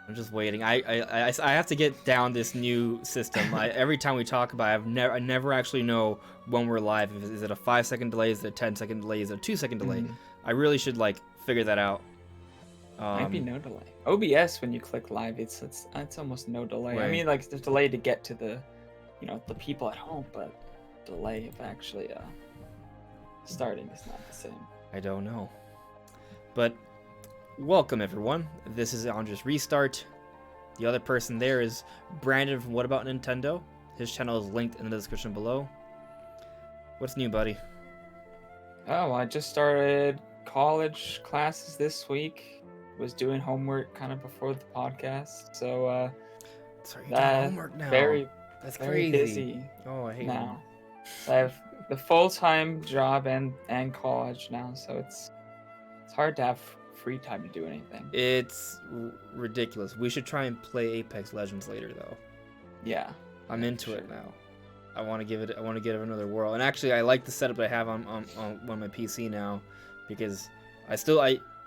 I'm just waiting. I have to get down this new system. Every time we talk about it, I never actually know when we're live. Is it a 5-second delay? Is it a 10-second delay? Is it a 2-second delay? I really should like figure that out. Might be no delay. OBS, when you click live, it's almost no delay. Right. I mean, like there's delay to get to the, the people at home, but delay of actually starting is not the same. I don't know. But welcome everyone. This is Andres Restart. The other person there is Brandon from What About Nintendo. His channel is linked in the description below. What's new, buddy? Oh, I just started college classes this week. Was doing homework kind of before the podcast, so sorry, you're doing homework now. That's very crazy. Busy. Oh, I hate now. So I have the full-time job and college now, so it's hard to have free time to do anything. It's ridiculous. We should try and play Apex Legends later, though. Yeah, I'm into it now. I want to give it another whirl. And actually, I like the setup I have on my PC now, because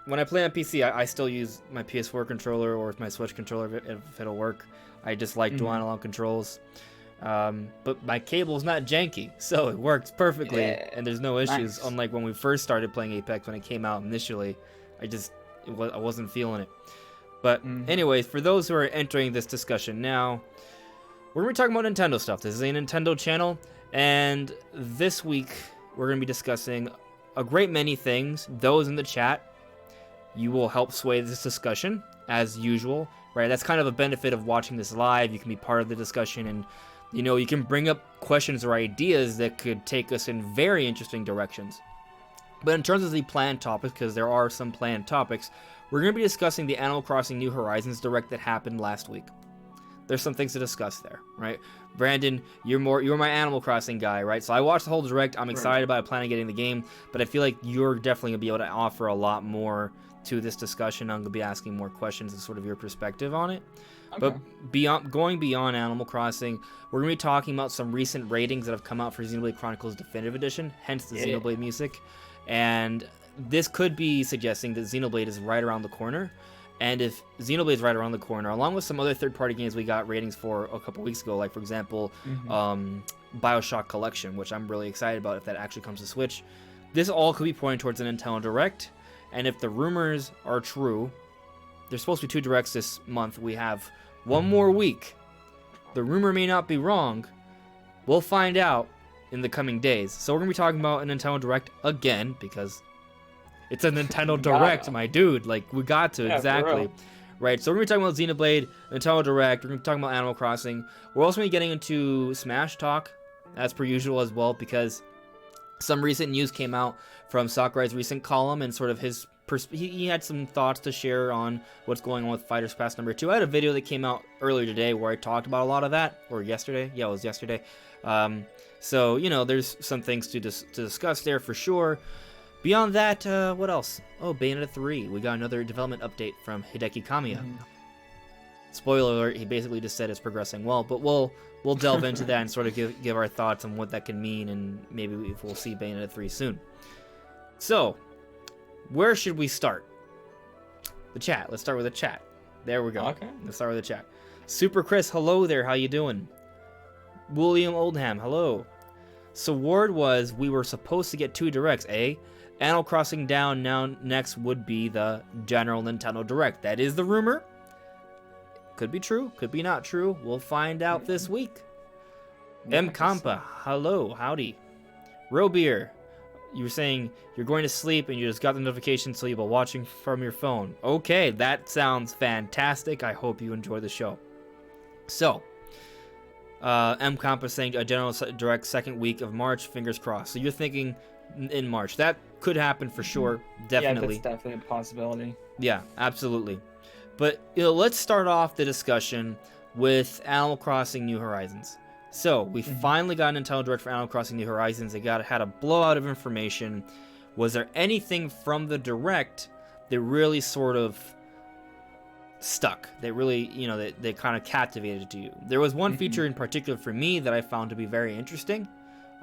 when I play on PC, I still use my PS4 controller or my Switch controller if it'll work. I just like dual analog controls. But my cable's not janky, so it works perfectly, and there's no issues. Nice. Unlike when we first started playing Apex when it came out initially, I wasn't feeling it. But anyways, for those who are entering this discussion now, we're going to be talking about Nintendo stuff. This is a Nintendo channel, and this week we're going to be discussing a great many things. Those in the chat, you will help sway this discussion, as usual, right? That's kind of a benefit of watching this live. You can be part of the discussion, and you can bring up questions or ideas that could take us in very interesting directions. But in terms of the planned topics, because there are some planned topics, we're going to be discussing the Animal Crossing New Horizons Direct that happened last week. There's some things to discuss there, right? Brandon, you're my Animal Crossing guy, right? So I watched the whole Direct. I'm excited about it, planning on getting the game, but I feel like you're definitely going to be able to offer a lot more to this discussion. I'm going to be asking more questions and sort of your perspective on it. Okay. But going beyond Animal Crossing, we're going to be talking about some recent ratings that have come out for Xenoblade Chronicles Definitive Edition, hence the Xenoblade music. And this could be suggesting that Xenoblade is right around the corner. And if Xenoblade is right around the corner, along with some other third-party games we got ratings for a couple weeks ago, like, for example, Bioshock Collection, which I'm really excited about if that actually comes to Switch, this all could be pointing towards a Nintendo Direct. And if the rumors are true, there's supposed to be 2 Directs this month. We have one more week. The rumor may not be wrong. We'll find out in the coming days. So we're going to be talking about a Nintendo Direct again, because it's a Nintendo Direct, my dude. Like, we got to, exactly. Right, so we're going to be talking about Xenoblade, Nintendo Direct. We're going to be talking about Animal Crossing. We're also going to be getting into Smash talk, as per usual as well, because some recent news came out from Sakurai's recent column, and sort of he had some thoughts to share on what's going on with Fighters Pass number 2. I had a video that came out earlier today where I talked about a lot of that, or yesterday. Yeah, it was yesterday. So, there's some things to discuss there for sure. Beyond that, what else? Oh, Bayonetta 3. We got another development update from Hideki Kamiya. Spoiler alert, he basically just said it's progressing well, but we'll delve into that and sort of give our thoughts on what that can mean, and maybe if we'll see Bayonetta 3 soon. So, where should we start? The chat. Let's start with the chat. There we go. Okay. Let's start with the chat. Super Chris, hello there. How you doing? William Oldham, hello. So word was we were supposed to get 2 Directs, eh? Animal Crossing Down now next would be the general Nintendo Direct. That is the rumor. Could be true, could be not true. We'll find out this week. M. Kampa, hello, howdy. Robeer, you were saying you're going to sleep and you just got the notification so you'll be watching from your phone. Okay, that sounds fantastic. I hope you enjoy the show. So, M. Kampa saying a general direct second week of March, fingers crossed. So you're thinking in March. That could happen for sure, definitely. Yeah, that's definitely a possibility. Yeah, absolutely. But let's start off the discussion with Animal Crossing New Horizons. So we finally got a Nintendo Direct for Animal Crossing New Horizons. They had a blowout of information. Was there anything from the Direct that really sort of stuck? That really, they kind of captivated you? There was one feature in particular for me that I found to be very interesting.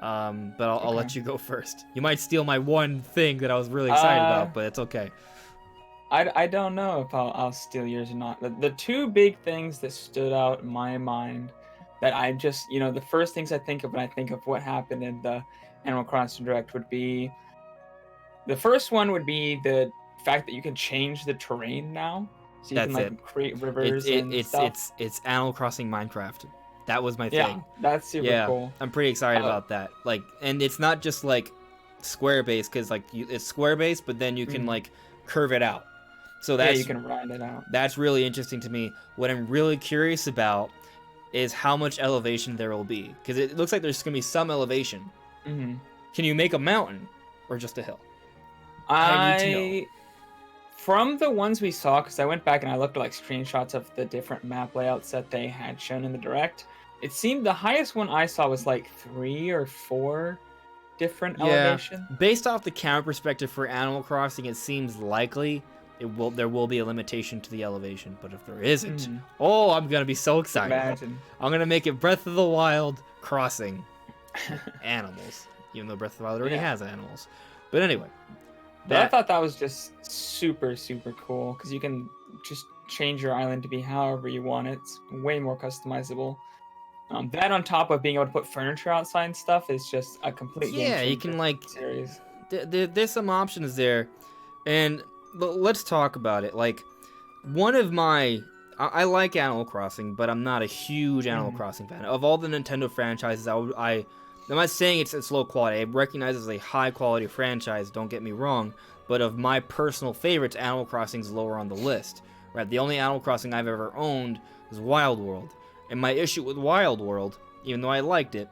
But I'll let you go first. You might steal my one thing that I was really excited about, but it's okay. I don't know if I'll steal yours or not. The two big things that stood out in my mind that I just, the first things I think of when I think of what happened in the Animal Crossing Direct would be the first one would be the fact that you can change the terrain now, so you can That's it. like create It's rivers it, and it's stuff. it's Animal Crossing Minecraft. That was my Yeah, thing. that's super Yeah, cool. I'm pretty excited Uh, about that. Like, and it's not just like square based, because like it's square based, but then you can mm, like curve it out. So yeah, you can round it out. that's really interesting to me. What I'm really curious about is how much elevation there will be, because it looks like there's gonna be some elevation. hmm Can you make a mountain or just a hill? I need to know. I From the ones we saw, because I went back and I looked at like screenshots of the different map layouts that they had shown in the direct. It seemed the highest one I saw was like 3 or 4 different Yeah, elevations. based off the camera perspective for Animal Crossing, it seems likely there will be a limitation to the elevation. But if there isn't, Mhm. oh, I'm gonna be so excited. Imagine. I'm gonna make it Breath of the Wild crossing animals, even though Breath of the Wild already Yeah. has animals. But anyway, But I that thought that was just super, super cool because you can just change your island to be however you want it. It's way more customizable. That on top of being able to put furniture outside and stuff is just a complete game yeah, you changer can for like the series. there's some options there, and let's talk about it. Like one of my I like Animal Crossing, but I'm not a huge Animal Mhm. Crossing fan. Of all the Nintendo franchises, I'm not saying it's low quality. I recognize it's a high quality franchise. Don't get me wrong, but of my personal favorites, Animal Crossing's lower on the list. Right, the only Animal Crossing I've ever owned was Wild World, and my issue with Wild World, even though I liked it,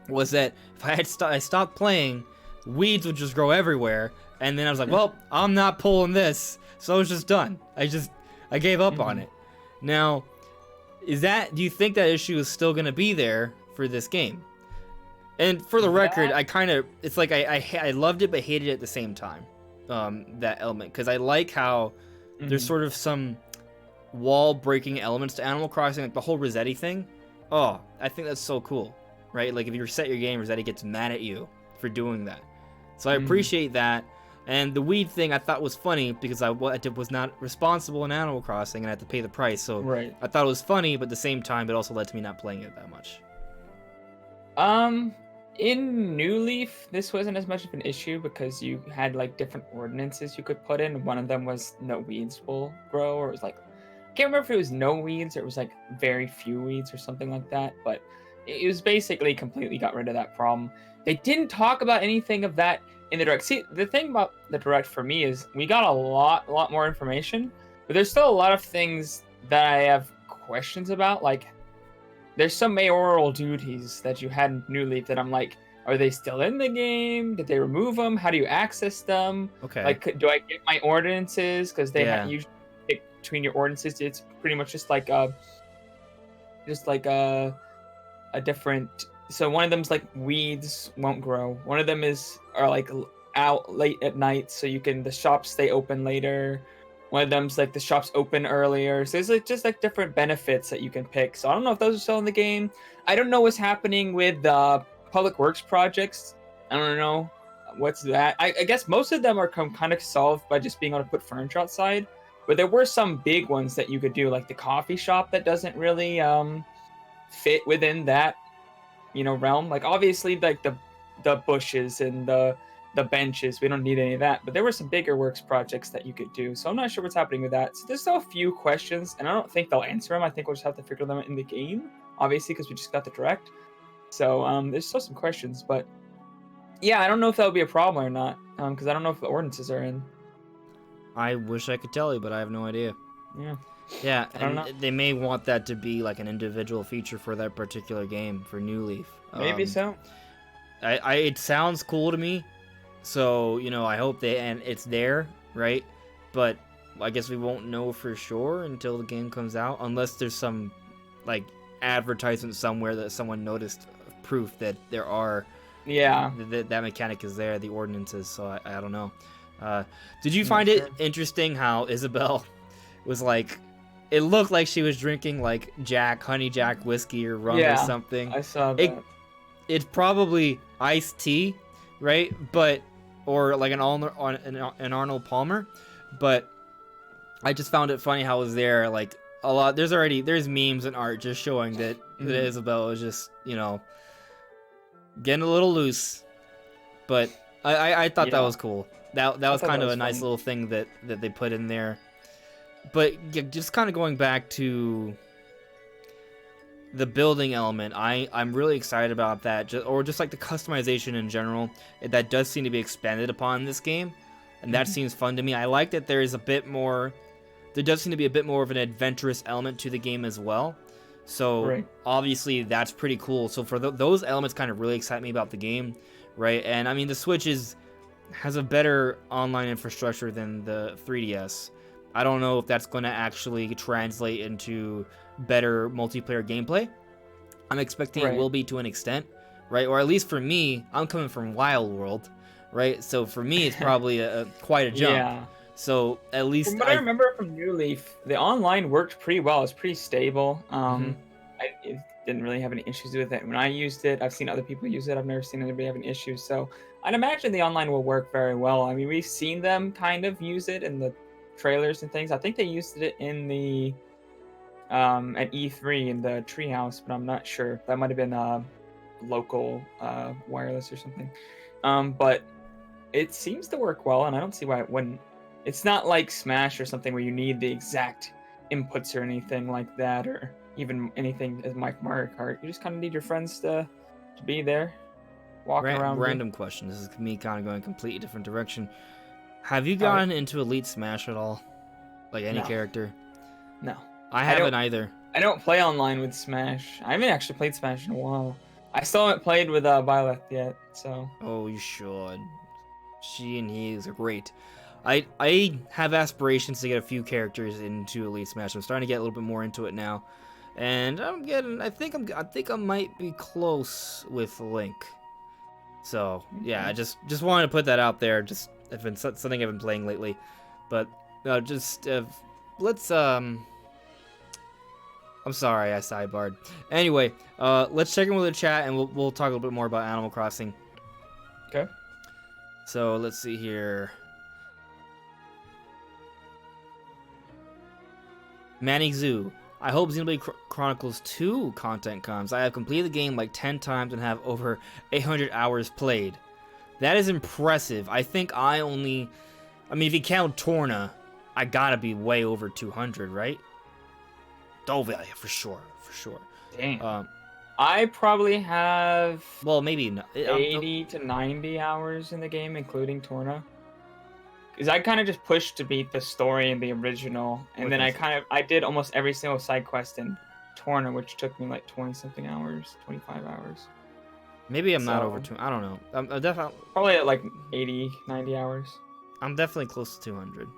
was that if I stopped playing, weeds would just grow everywhere, and then I was like, well, I'm not pulling this, so I was just done. I gave up on Mhm. it. Now, do you think that issue is still gonna be there for this game? And for the record, That it's like I loved it but hated it at the same time. That element, because I like how there's mhm. sort of some wall breaking elements to Animal Crossing, like the whole Rossetti thing. Oh, I think that's so cool, right? Like if you reset your game, Rossetti gets mad at you for doing that. So I Mhm. appreciate that. And the weed thing I thought was funny because I was not responsible in Animal Crossing and I had to pay the price. So Right. I thought it was funny, but at the same time, it also led to me not playing it that much. Um, in New Leaf, this wasn't as much of an issue because you had like different ordinances you could put in. One of them was no weeds will grow, or it was like I can't remember if it was no weeds or it was like very few weeds or something like that. But it was basically completely got rid of that problem. They didn't talk about anything of that in the direct. See, the thing about the direct for me is we got a lot more information, but there's still a lot of things that I have questions about, like there's some mayoral duties that you had in New Leaf that I'm like, are they still in the game? Did they remove them? How do you access them? Okay. Like, do I get my ordinances? Because they Yeah. usually pick between your ordinances. It's pretty much just like a different. So one of them's like weeds won't grow. One of them are like out late at night, so you can the shops stay open later. One of them's like the shops open earlier. So there's like just like different benefits that you can pick. So I don't know if those are still in the game. I don't know what's happening with public works projects. I don't know what's that. I guess most of them are kind of solved by just being able to put furniture outside. But there were some big ones that you could do, like the coffee shop that doesn't really fit within that realm. Like obviously like the bushes and the benches, we don't need any of that, but there were some bigger works projects that you could do. So I'm not sure what's happening with that. So there's still a few questions and I don't think they'll answer them. I think we'll just have to figure them out in the game, obviously, because we just got the direct. So there's still some questions, but yeah, I don't know if that would be a problem or not, because I don't know if the ordinances are in. I wish I could tell you, but I have no idea. Yeah, Yeah, I don't and know. they may want that to be like an individual feature for that particular game for New Leaf. Maybe so. It sounds cool to me, so I hope and it's there, right? But I guess we won't know for sure until the game comes out, unless there's some like advertisement somewhere that someone noticed proof that there are Yeah. that mechanic is there, the ordinances. So I don't know. Did you I'm not find it sure. interesting how Isabel was like? It looked like she was drinking like honey Jack whiskey or rum or Yeah, something. I saw It that. it's probably iced tea, right? But or like an Arnold Palmer, but I just found it funny how it was there like a lot. There's memes and art just showing that Isabelle was just getting a little loose, but I thought that was cool. That was kind of a nice little thing that they put in there. But yeah, just kind of going back to the building element, I'm really excited about that, just like the customization in general. That does seem to be expanded upon in this game, and that seems fun to me. I like that there does seem to be a bit more of an adventurous element to the game as well. So obviously that's pretty cool. So for those elements kind of really excite me about the game, right? And I mean the Switch has a better online infrastructure than the 3DS. I don't know if that's going to actually translate into better multiplayer gameplay. I'm expecting it will be to an extent, right? Or at least for me, I'm coming from Wild World, right? So for me, it's probably quite a jump. Yeah. So at least from what I remember from New Leaf, the online worked pretty well. It's pretty stable. I didn't really have any issues with it when I used it. I've seen other people use it. I've never seen anybody have any issues. So I'd imagine the online will work very well. I mean, we've seen them kind of use it in the trailers and things. I think they used it in the at E3 in the treehouse, but I'm not sure. That might have been local wireless or something. But it seems to work well, and I don't see why it wouldn't. It's not like Smash or something where you need the exact inputs or anything like that, or even anything as Mario Kart. You just kind of need your friends to be there, walking around. Random question. This is me kind of going a completely different direction. Have you gotten into Elite Smash at all? Like any character? No. I haven't either. I don't play online with Smash. I haven't actually played Smash in a while. I still haven't played with Violet yet, so. Oh, you should. She and he is great. I have aspirations to get a few characters into Elite Smash. I'm starting to get a little bit more into it now, and I think I might be close with Link. So yeah, I just wanted to put that out there. Just it's been something I've been playing lately, but let's I'm sorry, I sidebarred. Anyway, let's check in with the chat, and we'll talk a little bit more about Animal Crossing. Okay. So let's see here. Manny Zoo. I hope Xenoblade Chronicles 2 content comes. I have completed the game like 10 times and have over 800 hours played. That is impressive. I think if you count Torna, I gotta be way over 200, right? Oh, yeah, for sure. Damn. I probably have... Well, maybe 80 to 90 hours in the game, including Torna. Because I kind of just pushed to beat the story in the original, and then I did almost every single side quest in Torna, which took me like 20-something hours, 25 hours. Maybe I'm not over 200. I don't know. I'm definitely... Probably at like 80, 90 hours. I'm definitely close to 200.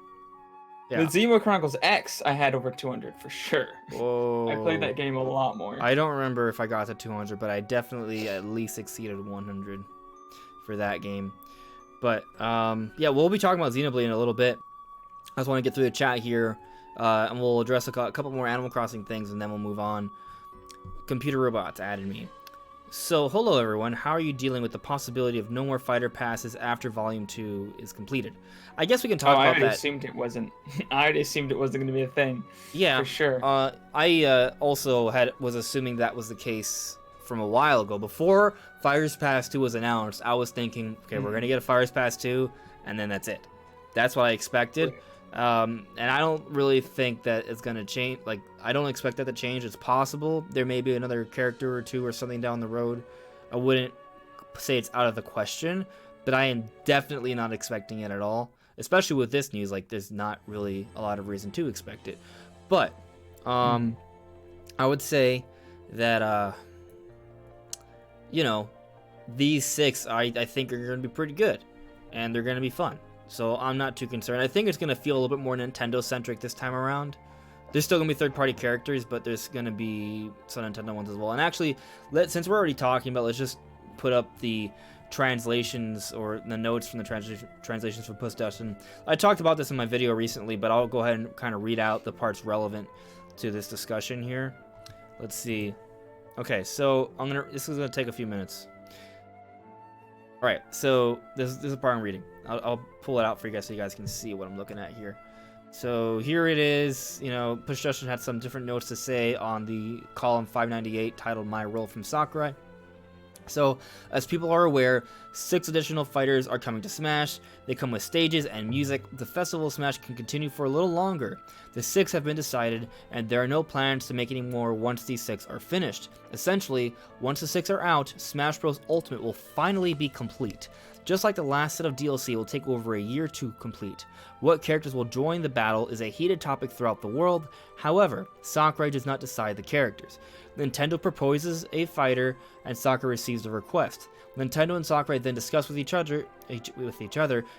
Yeah. The Xenoblade Chronicles X, I had over 200 for sure. Whoa. I played that game a lot more. I don't remember if I got to 200, but I definitely at least exceeded 100 for that game. But, yeah, we'll be talking about Xenoblade in a little bit. I just want to get through the chat here, and we'll address a couple more Animal Crossing things, and then we'll move on. Computer robots added me. So, hello everyone, how are you dealing with the possibility of no more fighter passes after Volume 2 is completed? I guess we can talk about that. I assumed it wasn't. I already assumed it wasn't going to be a thing. Yeah, for sure. I also was assuming that was the case from a while ago. Before Fighters Pass 2 was announced, I was thinking, okay, we're going to get a Fighters Pass 2, and then that's it. That's what I expected. And I don't really think that it's going to change. Like, I don't expect that to change. It's possible. There may be another character or two or something down the road. I wouldn't say it's out of the question, but I am definitely not expecting it at all. Especially with this news, like, there's not really a lot of reason to expect it. But, I would say that, these 6, I think are going to be pretty good. And they're going to be fun. So I'm not too concerned. I think it's going to feel a little bit more Nintendo-centric this time around. There's still going to be third-party characters, but there's going to be some Nintendo ones as well. And actually, since we're already talking about, let's just put up the translations or the notes from the translations for Puss Dustin. I talked about this in my video recently, but I'll go ahead and kind of read out the parts relevant to this discussion here. Let's see. Okay, so this is going to take a few minutes. All right, so this is the part I'm reading. I'll pull it out for you guys so you guys can see what I'm looking at here. So here it is. Push Justin had some different notes to say on the column 598 titled My Role from Sakurai. So, as people are aware, 6 additional fighters are coming to Smash. They come with stages and music. The Festival of Smash can continue for a little longer. The 6 have been decided, and there are no plans to make any more once these 6 are finished. Essentially, once the 6 are out, Smash Bros. Ultimate will finally be complete. Just like the last set of DLC will take over a year to complete. What characters will join the battle is a heated topic throughout the world. However, Sakurai does not decide the characters. Nintendo proposes a fighter, and Sakurai receives the request. Nintendo and Sakurai then discuss with each other. If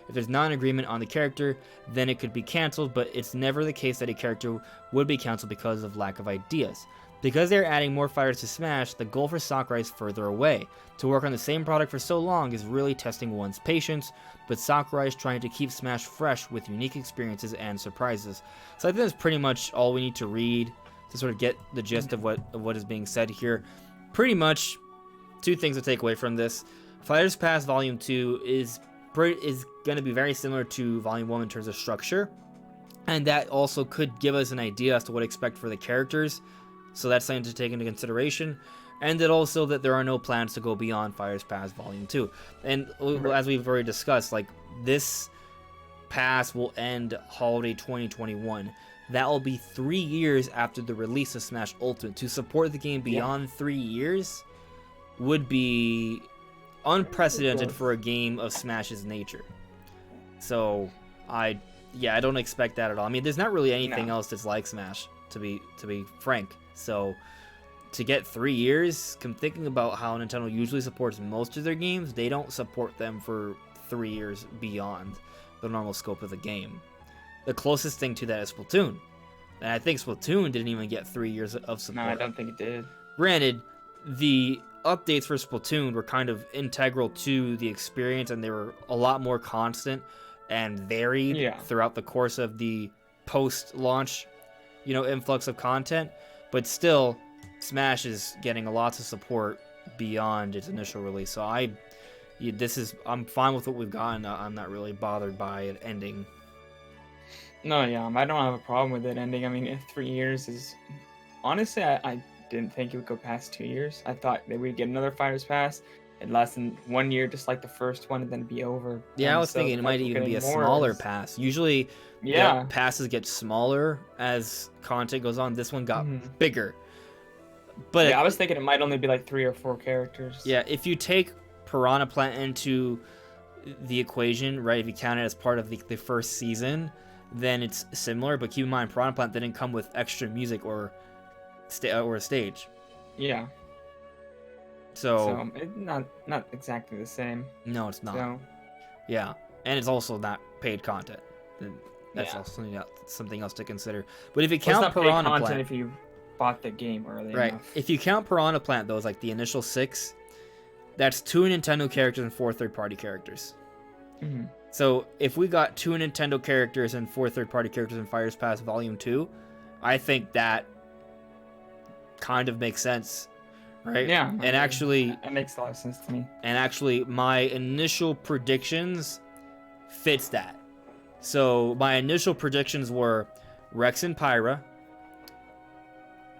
there's not an agreement on the character, then it could be cancelled, but it's never the case that a character would be cancelled because of lack of ideas. Because they're adding more fighters to Smash, the goal for Sakurai is further away. To work on the same product for so long is really testing one's patience, but Sakurai is trying to keep Smash fresh with unique experiences and surprises. So I think that's pretty much all we need to read to sort of get the gist of what is being said here. Pretty much 2 things to take away from this. Fighters Pass Volume 2 is going to be very similar to Volume 1 in terms of structure, and that also could give us an idea as to what to expect for the characters. So that's something to take into consideration. And that also that there are no plans to go beyond Fighters Pass Volume 2. And as we've already discussed, like, this pass will end holiday 2021. That will be 3 years after the release of Smash Ultimate. To support the game beyond 3 years would be unprecedented for a game of Smash's nature. So I don't expect that at all. I mean, there's not really anything else that's like Smash, to be frank. So to get 3 years, I'm thinking about how Nintendo usually supports most of their games. They don't support them for 3 years beyond the normal scope of the game. The closest thing to that is Splatoon. And I think Splatoon didn't even get 3 years of support. No, I don't think it did. Granted, the updates for Splatoon were kind of integral to the experience, and they were a lot more constant and varied throughout the course of the post-launch, influx of content. But still, Smash is getting lots of support beyond its initial release. So I'm fine with what we've gotten. I'm not really bothered by it ending. No, yeah, I don't have a problem with it ending. I mean, 3 years is... Honestly, I didn't think it would go past 2 years. I thought that we'd get another Fighters Pass. It'd last in 1 year, just like the first one, and then be over. Yeah, I was thinking it might even be a smaller pass. Usually, passes get smaller as content goes on. This one got bigger. But I was thinking it might only be like 3 or 4 characters. Yeah, if you take Piranha Plant into the equation, right, if you count it as part of the first season, then it's similar. But keep in mind, Piranha Plant didn't come with extra music or a stage. Yeah. So it's not exactly the same. No, it's not. So. Yeah, and it's also not paid content. That's also something else to consider. But if you count Piranha Plant, content if you bought the game early enough. If you count Piranha Plant, those like the initial 6, that's 2 Nintendo characters and 4 third-party characters. Mm-hmm. So if we got 2 Nintendo characters and 4 third-party characters in Fighters Pass Volume 2, I think that kind of makes sense, right? Yeah. And actually, it makes a lot of sense to me. And actually, my initial predictions fits that. So my initial predictions were Rex and Pyra,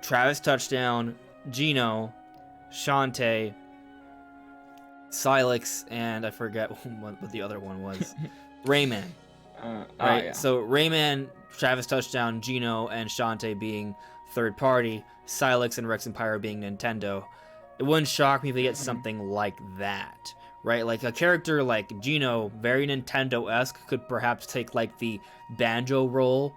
Travis Touchdown, Gino, Shantae, Silex, and I forget what the other one was. Rayman. Right? Yeah. So Rayman, Travis Touchdown, Gino, and Shantae being third party, Silex and Rex and Pyra being Nintendo. It wouldn't shock me if they get something like that. Right? Like a character like Gino, very Nintendo-esque, could perhaps take like the Banjo role,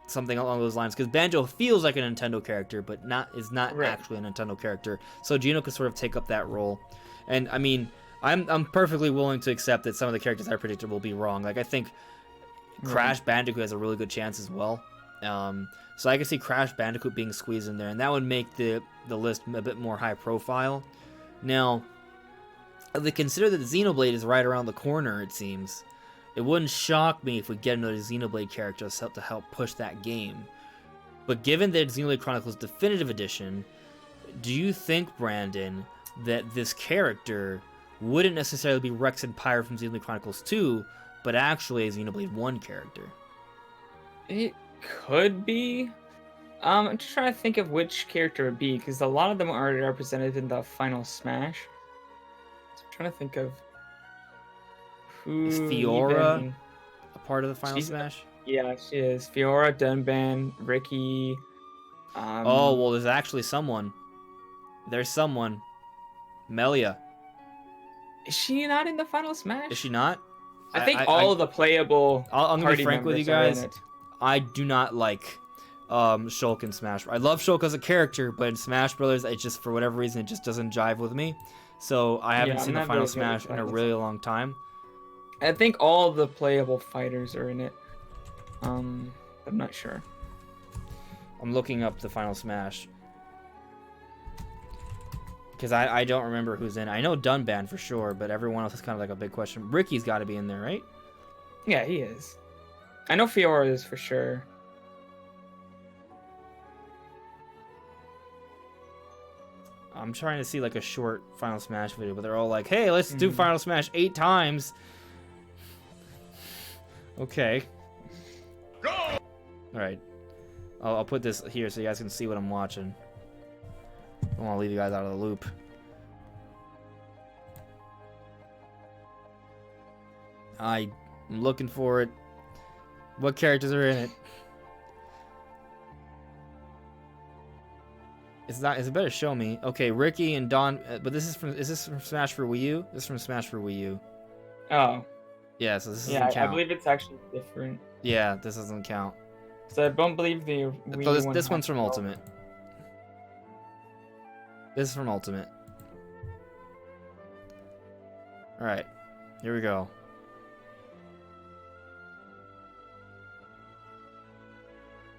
something along those lines, because Banjo feels like a Nintendo character, but is not actually a Nintendo character. So Gino could sort of take up that role. And I mean, I'm perfectly willing to accept that some of the characters I predicted will be wrong. Like I think Crash Bandicoot has a really good chance as well. So I could see Crash Bandicoot being squeezed in there, and that would make the list a bit more high profile. Now, they consider that Xenoblade is right around the corner, it seems. It wouldn't shock me if we get another Xenoblade character to help push that game. But given that it's Xenoblade Chronicles Definitive Edition, do you think, Brandon, that this character wouldn't necessarily be Rex and Pyra from Xenoblade Chronicles 2, but actually a Xenoblade 1 character? It could be. I'm just trying to think of which character it would be, because a lot of them are represented in the final Smash. So I'm trying to think of who Is Fiora even... a part of the final She's Smash? Yeah, she is. Fiora, Dunban, Ricky. Oh, well, there's actually someone. There's someone. Melia. Is she not in the final Smash? Is she not? I think all of the playable I'm gonna be party frank with you members are in guys. it. I do not like Shulk in Smash. I love Shulk as a character, but in Smash Brothers, it just, for whatever reason, it just doesn't jive with me. So I haven't Yeah, seen I'm the not final really good with Smash in a battles. really long time. I think all the playable fighters are in it. I'm not sure. I'm looking up the final Smash. Because I don't remember who's in it. I know Dunban for sure, but everyone else is kind of like a big question. Ricky's got to be in there, right? Yeah, he is. I know Fiora is for sure. I'm trying to see like a short Final Smash video, but they're all like, hey, let's do Final Smash 8 times. Okay. Go! Alright. I'll put this here so you guys can see what I'm watching. I don't want to leave you guys out of the loop. I'm looking for it. What characters are in it? It's not. It's better show me. Okay, Ricky and Don. But this is from. Is this from Smash for Wii U? This is from Smash for Wii U. Oh. Yeah. So this doesn't Yeah, count. I believe it's actually different. Yeah, this doesn't count. So I don't believe the Wii So one this one's has from all- Ultimate. This is from Ultimate. All right, here we go.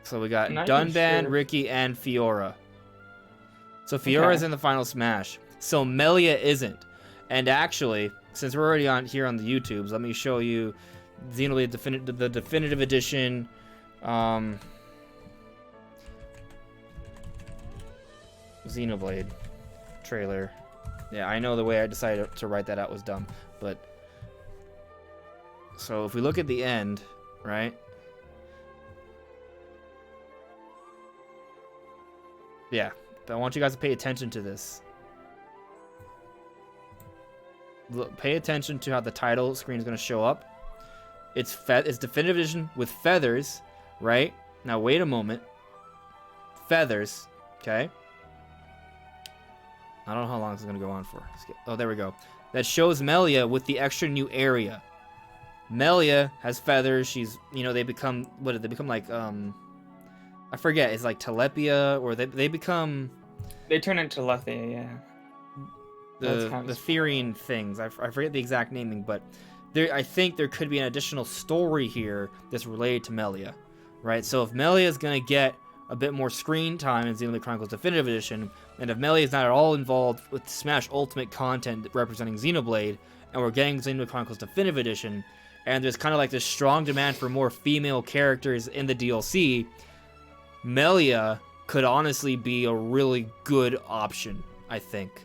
So we got Not even Dunban, sure. Ricky, and Fiora. So Fiora's Okay. in the final Smash. So Melia isn't. And actually, since we're already on here on the YouTubes, let me show you Xenoblade the Definitive Edition. Xenoblade trailer. Yeah, I know the way I decided to write that out was dumb, but so if we look at the end, right? Yeah, I want you guys to pay attention to this. Look, pay attention to how the title screen is going to show up. It's Definitive Edition with feathers, right? Now wait a moment. Feathers, okay? I don't know how long this is going to go on for. Oh, there we go. That shows Melia with the extra new area. Melia has feathers. She's, you know, they become, what did they become, like, I forget, it's like Telepia, or they become... They turn into Lethia, yeah. the Therian things. I forget the exact naming, but I think there could be an additional story here that's related to Melia, right? So if Melia is going to get a bit more screen time in Xenoblade Chronicles Definitive Edition, and if Melia is not at all involved with Smash Ultimate content representing Xenoblade, and we're getting Xenoblade Chronicles Definitive Edition, and there's kind of like this strong demand for more female characters in the DLC, Melia could honestly be a really good option, I think.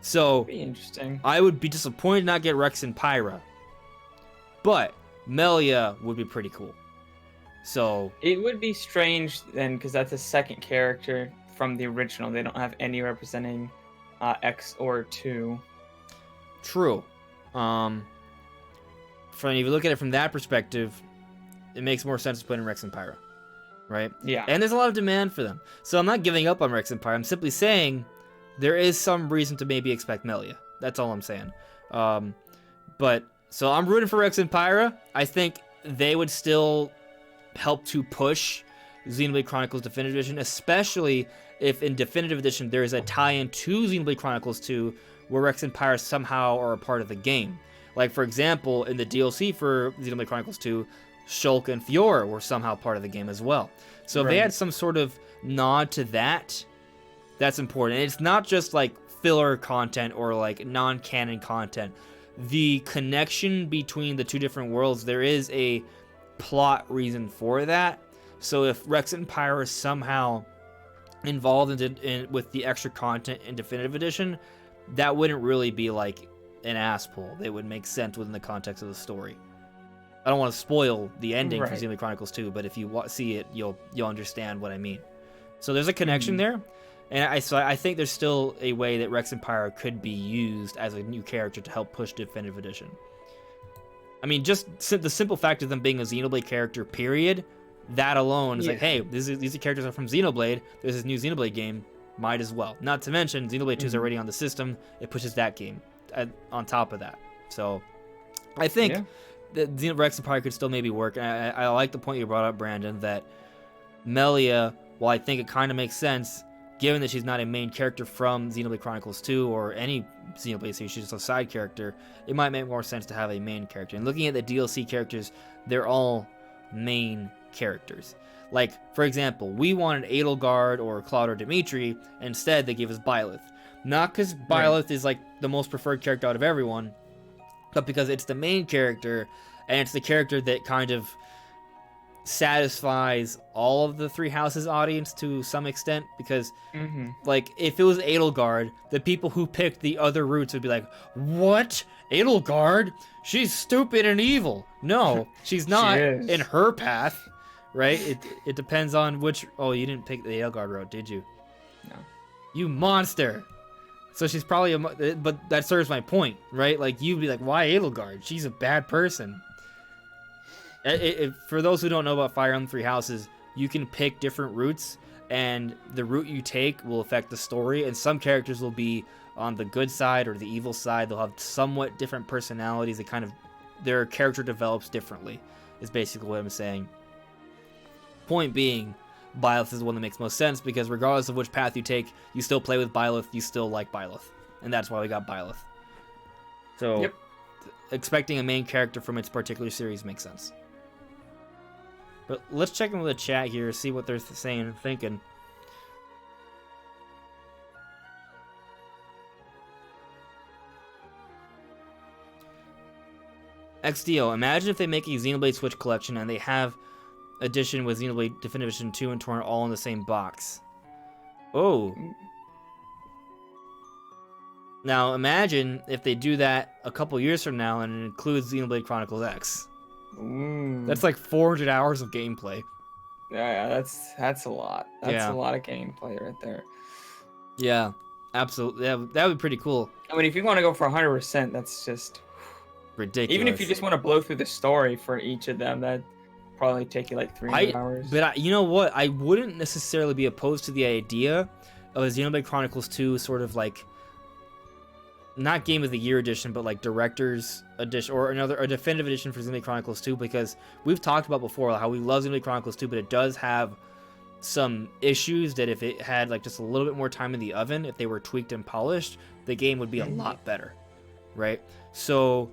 So, Be interesting. I would be disappointed to not get Rex and Pyra, but Melia would be pretty cool. So It would be strange then, because that's a second character from the original. They don't have any representing X or 2. true. If you look at it from that perspective, it makes more sense to put in Rex and Pyra, right? Yeah. And there's a lot of demand for them. So I'm not giving up on Rex and Pyra. I'm simply saying there is some reason to maybe expect Melia. That's all I'm saying. But so I'm rooting for Rex and Pyra. I think they would still help to push Xenoblade Chronicles Definitive Edition, especially if in Definitive Edition there is a tie-in to Xenoblade Chronicles 2 where Rex and Pyra somehow are a part of the game. Like, for example, in the DLC for Xenoblade Chronicles 2, Shulk and Fiora were somehow part of the game as well. So if they had some sort of nod to that, that's important. And it's not just like filler content or like non-canon content. The connection between the two different worlds, there is a plot reason for that. So if Rex and Pyra are somehow involved with the extra content in Definitive Edition, that wouldn't really be like an ass pull. They would make sense within the context of the story. I don't want to spoil the ending for Right. Xenoblade Chronicles 2, but if you see it, you'll understand what I mean. So there's a connection there, and I think there's still a way that Rex and Pyra could be used as a new character to help push Definitive Edition. I mean, just the simple fact of them being a Xenoblade character, period, that alone is like, hey, these are characters are from Xenoblade. There's this new Xenoblade game. Might as well. Not to mention, Xenoblade 2 is already on the system. It pushes that game on top of that. So I think that Rex and Pyra could still maybe work. I like the point you brought up, Brandon, that Melia, while I think it kind of makes sense, given that she's not a main character from Xenoblade Chronicles 2 or any Xenoblade series, she's just a side character, it might make more sense to have a main character. And looking at the DLC characters, they're all main characters. Like, for example, we wanted Edelgard or Cloud or Dimitri, and instead they gave us Byleth. Not because Byleth is like the most preferred character out of everyone, but because it's the main character, and it's the character that kind of satisfies all of the Three Houses audience to some extent, because like if it was Edelgard, the people who picked the other routes would be like, what? Edelgard? She's stupid and evil. No, she's not in her path. Right? It depends on which... Oh, you didn't pick the Edelgard route, did you? No. You monster! So she's probably a... But that serves my point, right? Like, you'd be like, why Edelgard? She's a bad person. For those who don't know about Fire Emblem Three Houses, you can pick different routes, and the route you take will affect the story, and some characters will be on the good side or the evil side. They'll have somewhat different personalities. They kind of... Their character develops differently, is basically what I'm saying. Point being, Byleth is the one that makes most sense, because regardless of which path you take, you still play with Byleth, you still like Byleth. And that's why we got Byleth. So, expecting a main character from its particular series makes sense. But let's check in with the chat here, see what they're saying and thinking. XDO, imagine if they make a Xenoblade Switch collection and they have edition with Xenoblade Definitive Edition 2 and Torrent all in the same box. Oh. Now imagine if they do that a couple years from now and it includes Xenoblade Chronicles X. That's like 400 hours of gameplay. Yeah, that's a lot. That's a lot of gameplay right there. Yeah, absolutely. That would be pretty cool. I mean, if you want to go for 100%, that's just ridiculous. Even if you just want to blow through the story for each of them, that probably take you like 300 hours. But you know what? I wouldn't necessarily be opposed to the idea of a Xenoblade Chronicles 2 sort of like, not Game of the Year edition, but like Director's edition, or a definitive edition for Xenoblade Chronicles 2, because we've talked about before how we love Xenoblade Chronicles 2, but it does have some issues that if it had like just a little bit more time in the oven, if they were tweaked and polished, the game would be a lot better, right? So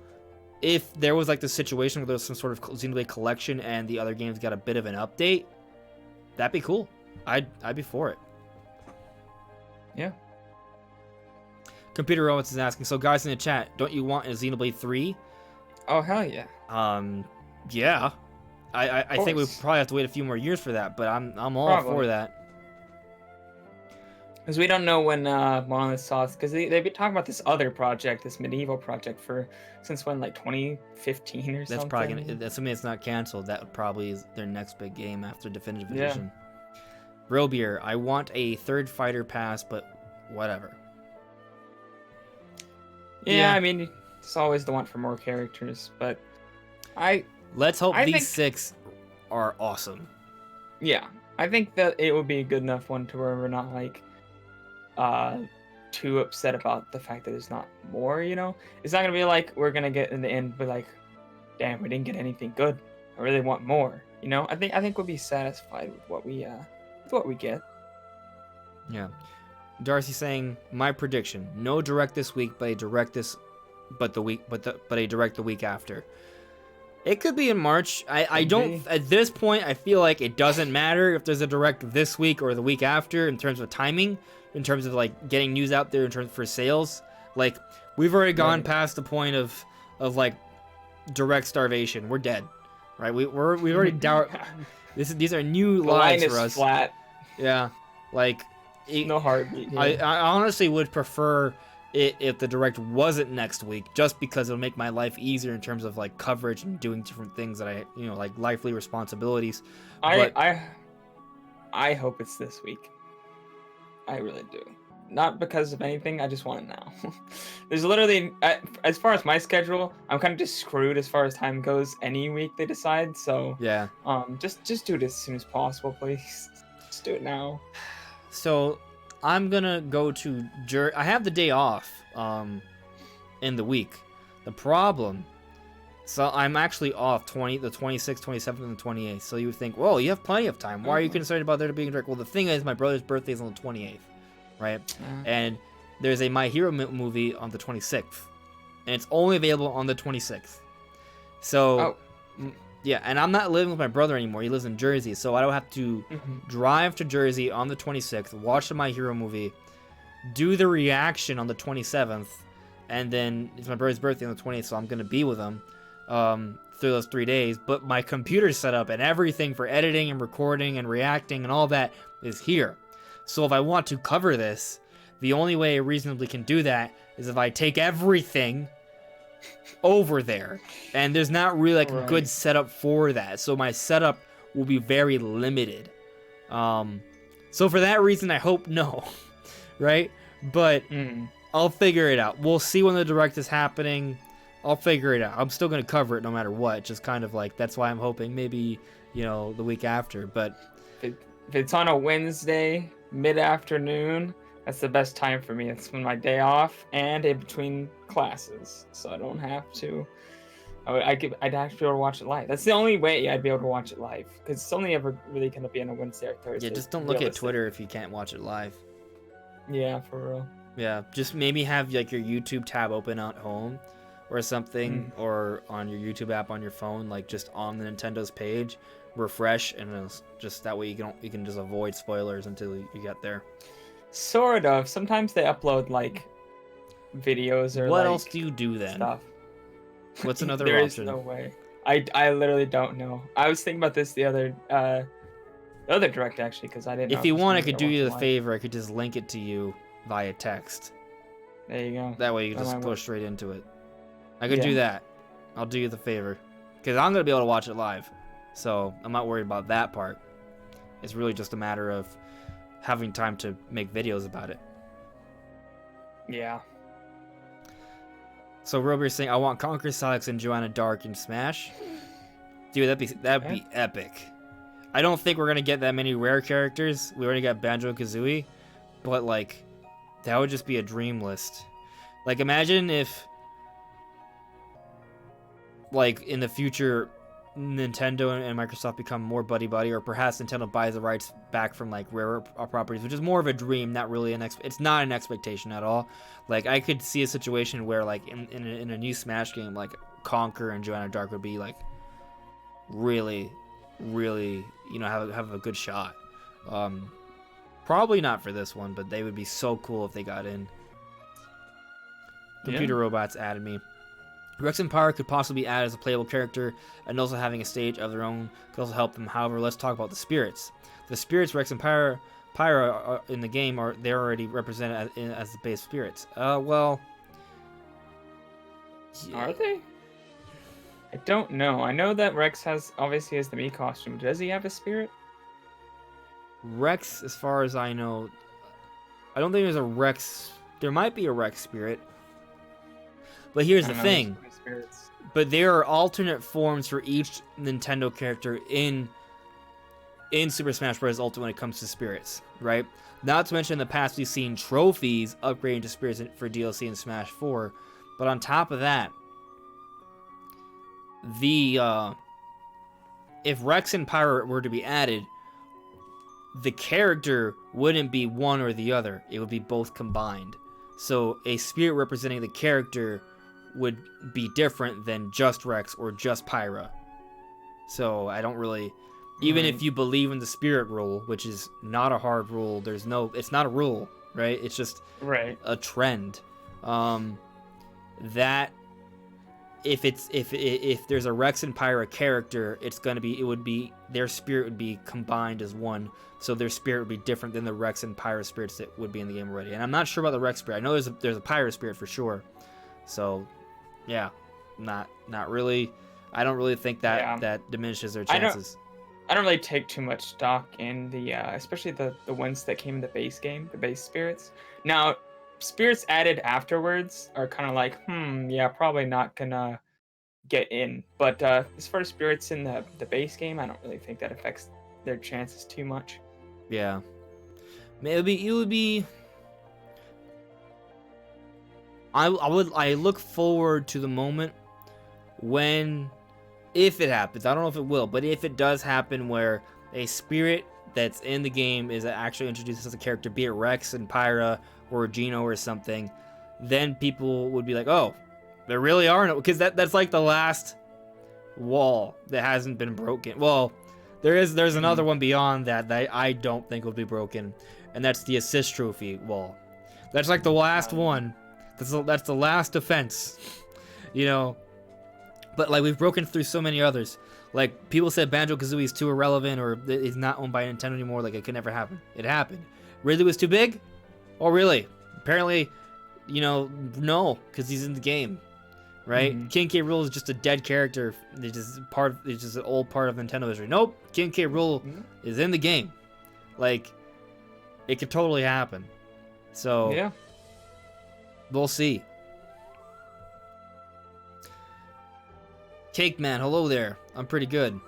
if there was like the situation where there was some sort of Xenoblade collection and the other games got a bit of an update, that'd be cool. I'd be for it. Yeah. Computer Robots is asking, so guys in the chat, don't you want a Xenoblade 3? Oh, hell yeah. Yeah. I think we probably have to wait a few more years for that, but I'm all for that. Because we don't know when Monolith Sauce, because they've been talking about this other project, this medieval project since when, like 2015 or something? That's probably gonna, assuming it's not canceled, that probably is their next big game after Definitive Edition. Robeer, I want a third fighter pass, but whatever. Yeah, I mean, it's always the want for more characters, but let's hope these 6 are awesome. Yeah, I think that it would be a good enough one to where we're not like too upset about the fact that there's not more, you know? It's not gonna be like we're gonna get in the end be like, damn, we didn't get anything good. I really want more. You know? I think we'll be satisfied with what we get. Yeah. Darcy saying, my prediction, no direct this week, but a direct the week after. It could be in March. I don't at this point I feel like it doesn't matter if there's a direct this week or the week after in terms of timing, in terms of like getting news out there in terms for sales. Like we've already gone past the point of like direct starvation. We're dead. Right? We've already these are new lives for us. Flat. Yeah. Like no heartbeat. I honestly would prefer if the direct wasn't next week, just because it'll make my life easier in terms of like coverage and doing different things that I, like lively responsibilities. I hope it's this week. I really do. Not because of anything, I just want it now. There's literally, as far as my schedule, I'm kind of just screwed as far as time goes any week they decide, so Yeah. just do it as soon as possible, please. Just do it now. So I'm gonna go to I have the day off in the week. The problem, so I'm actually off the 26th, 27th, and the 28th. So you would think, well, you have plenty of time. Why are you concerned about there being a direct? Well, the thing is, my brother's birthday is on the 28th, right? And there's a My Hero movie on the 26th, and it's only available on the 26th. So, yeah, and I'm not living with my brother anymore. He lives in Jersey, so I don't have to drive to Jersey on the 26th, watch the My Hero movie, do the reaction on the 27th, and then it's my brother's birthday on the 28th, so I'm going to be with him through those 3 days. But my computer setup and everything for editing and recording and reacting and all that is here. So if I want to cover this, the only way I reasonably can do that is if I take everything over there, and there's not really like a good setup for that, so my setup will be very limited. So for that reason, I hope no, right? But I'll figure it out. We'll see when the direct is happening. I'll figure it out. I'm still gonna cover it no matter what. Just kind of like, that's why I'm hoping maybe the week after. But if it's on a Wednesday mid-afternoon, that's the best time for me. It's when my day off and in between classes, so I don't have to. I'd have to be able to watch it live. That's the only way I'd be able to watch it live, because it's only ever really going to be on a Wednesday or Thursday. Yeah, just don't look at Twitter if you can't watch it live. Yeah, for real. Yeah, just maybe have like your YouTube tab open at home or something, or on your YouTube app on your phone, like just on the Nintendo's page, refresh, and it's just that way you can just avoid spoilers until you get there. Sort of. Sometimes they upload like videos or what else do you do then? Stuff. What's another there option? There is no way. I literally don't know. I was thinking about this the other direct actually, because I didn't know. If you want, I could do you the favor. I could just link it to you via text. There you go. That way you can just go straight into it. I could do that. I'll do you the favor, because I'm gonna be able to watch it live, so I'm not worried about that part. It's really just a matter of having time to make videos about it. Yeah. So Robert's saying, I want Conquer, Salix, and Joanna Dark in Smash. Dude, that'd be epic. I don't think we're gonna get that many rare characters. We already got Banjo and Kazooie, but like, that would just be a dream list. Like, imagine if, like, in the future, Nintendo and Microsoft become more buddy-buddy, or perhaps Nintendo buys the rights back from like rare properties, which is more of a dream, not really it's not an expectation at all. Like, I could see a situation where like in a new Smash game, like Conquer and Joanna Dark would be like really have a good shot. Probably not for this one, but they would be so cool if they got in. Computer robots added me. Rex and Pyra could possibly add as a playable character, and also having a stage of their own could also help them. However, let's talk about the spirits. The spirits Rex and Pyra are in the game they're already represented as the base spirits. Well, yeah. Are they? I don't know. I know that Rex obviously has the Mii costume. Does he have a spirit? Rex, as far as I know, I don't think there's a Rex. There might be a Rex spirit. But here's the thing. But there are alternate forms for each Nintendo character in Super Smash Bros. Ultimate when it comes to spirits, right? Not to mention in the past we've seen trophies upgrading to spirits for DLC in Smash 4. But on top of that, if Rex and Pyra were to be added, the character wouldn't be one or the other. It would be both combined. So a spirit representing the character would be different than just Rex or just Pyra. So I don't really, even if you believe in the spirit rule, which is not a hard rule, it's not a rule, right? It's just a trend. That if there's a Rex and Pyra character, it would be their spirit would be combined as one, so their spirit would be different than the Rex and Pyra spirits that would be in the game already. And I'm not sure about the Rex spirit. I know there's a Pyra spirit for sure. So, yeah, not really. I don't really think that that diminishes their chances. I don't really take too much stock in the especially the ones that came in the base game, the base spirits. Now, spirits added afterwards are kind of like, yeah, probably not gonna get in. But as far as spirits in the base game, I don't really think that affects their chances too much. Yeah, it would be. I look forward to the moment when, if it happens, I don't know if it will, but if it does happen where a spirit that's in the game is actually introduced as a character, be it Rex and Pyra or Geno or something, then people would be like, oh, there really are no, because that's like the last wall that hasn't been broken. Well, there's another one beyond that I don't think will be broken, and that's the assist trophy wall. That's like the last one. That's the last defense, you know. But like we've broken through so many others. Like people said Banjo-Kazooie is too irrelevant or is not owned by Nintendo anymore. Like it could never happen. It happened. Ridley was too big? Oh really? Apparently, you know, no, because he's in the game, right? King K. Rool is just a dead character. It's just an old part of Nintendo history. Nope, King K. Rool is in the game. Like it could totally happen. So yeah, we'll see. Cake Man, hello there. I'm pretty good.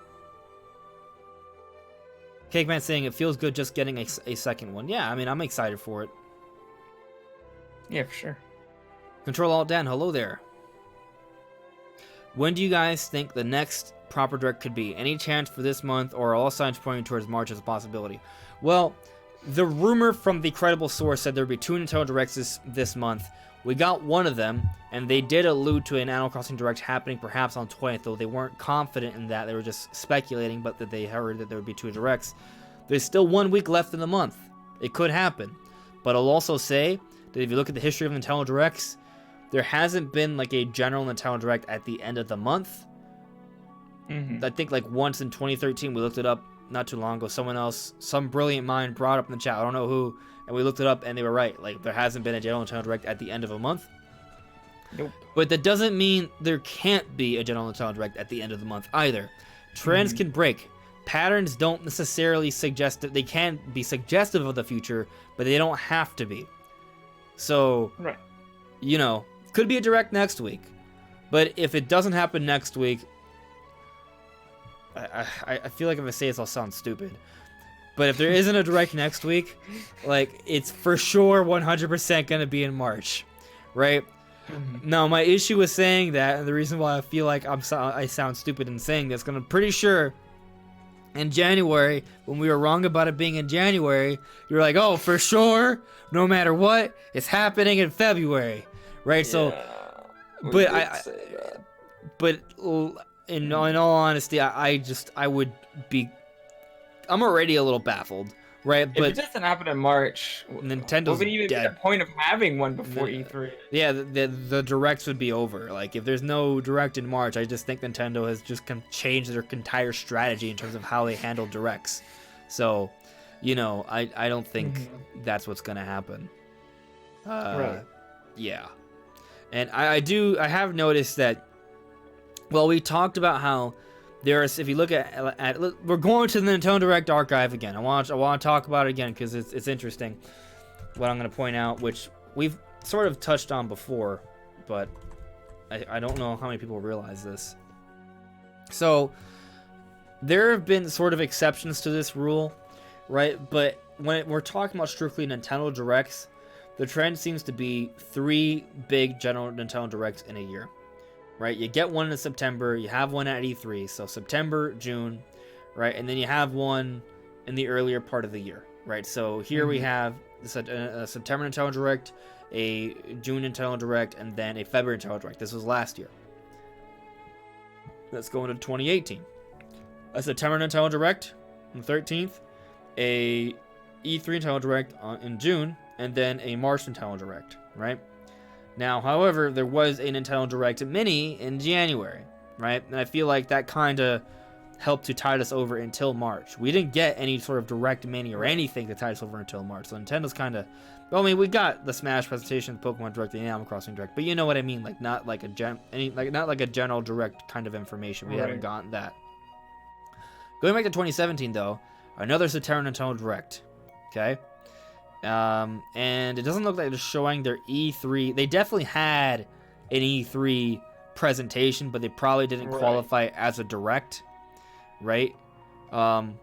Cake Man saying it feels good just getting a second one. Yeah, I mean, I'm excited for it. Yeah, for sure. Control Alt Dan, hello there. When do you guys think the next proper direct could be? Any chance for this month, or are all signs pointing towards March as a possibility? Well, the rumor from the credible source said there would be 2 Nintendo Directs this month. We got one of them, and they did allude to an Animal Crossing Direct happening perhaps on 20th, though they weren't confident in that. They were just speculating, but that they heard that there would be 2 Directs. There's still 1 week left in the month. It could happen. But I'll also say that if you look at the history of Nintendo Directs, there hasn't been like a general Nintendo Direct at the end of the month. I think like once in 2013, we looked it up not too long ago. Some brilliant mind brought up in the chat, I don't know who, and we looked it up and they were right. Like there hasn't been a general Nintendo Direct at the end of a month. Nope. But that doesn't mean there can't be a general Nintendo Direct at the end of the month either. Trends can break. Patterns don't necessarily suggest that they can be suggestive of the future, but they don't have to be. So, right. You know, could be a Direct next week. But if it doesn't happen next week, I feel like if I say this, I'll sound stupid. But if there isn't a Direct next week, like, it's for sure 100% going to be in March, right? Now, my issue with saying that, and the reason why I feel like I sound stupid in saying this, because I'm pretty sure in January, when we were wrong about it being in January, you were like, oh, for sure, no matter what, it's happening in February, right? So, but in all honesty, I'm already a little baffled, right? If But it doesn't happen in March, Nintendo's what would even dead. be the point of having one before E3? Yeah, the Directs would be over. Like, if there's no Direct in March, I just think Nintendo has just changed their entire strategy in terms of how they handle Directs. So, you know, I don't think that's what's going to happen. Right. Yeah. And I have noticed that, well, we talked about how there's, if you look at we're going to the Nintendo Direct archive again. I want to talk about it again because it's interesting. What I'm going to point out, which we've sort of touched on before, but I don't know how many people realize this. So there have been sort of exceptions to this rule, right? But when we're talking about strictly Nintendo Directs, the trend seems to be 3 big general Nintendo Directs in a year. Right, you get one in September, you have one at E3, so September, June, right, and then you have one in the earlier part of the year, right? So here we have a September Nintendo Direct, a June Nintendo Direct, and then a February Nintendo Direct. This was last year. Let's go into 2018. A September Nintendo Direct on the 13th, a E3 Nintendo Direct in June, and then a March Nintendo Direct, right? Now, however, there was a Nintendo Direct Mini in January, right? And I feel like that kind of helped to tide us over until March. We didn't get any sort of Direct Mini or anything to tide us over until March. So Nintendo's kind of, well, I mean, we got the Smash presentation, the Pokemon Direct, the Animal Crossing Direct, but you know what I mean, like not like not like a general Direct kind of information. We haven't gotten that. Going back to 2017 though, another Saturn Nintendo Direct, okay? And it doesn't look like they're showing their E3. They definitely had an E3 presentation, but they probably didn't qualify as a Direct, right?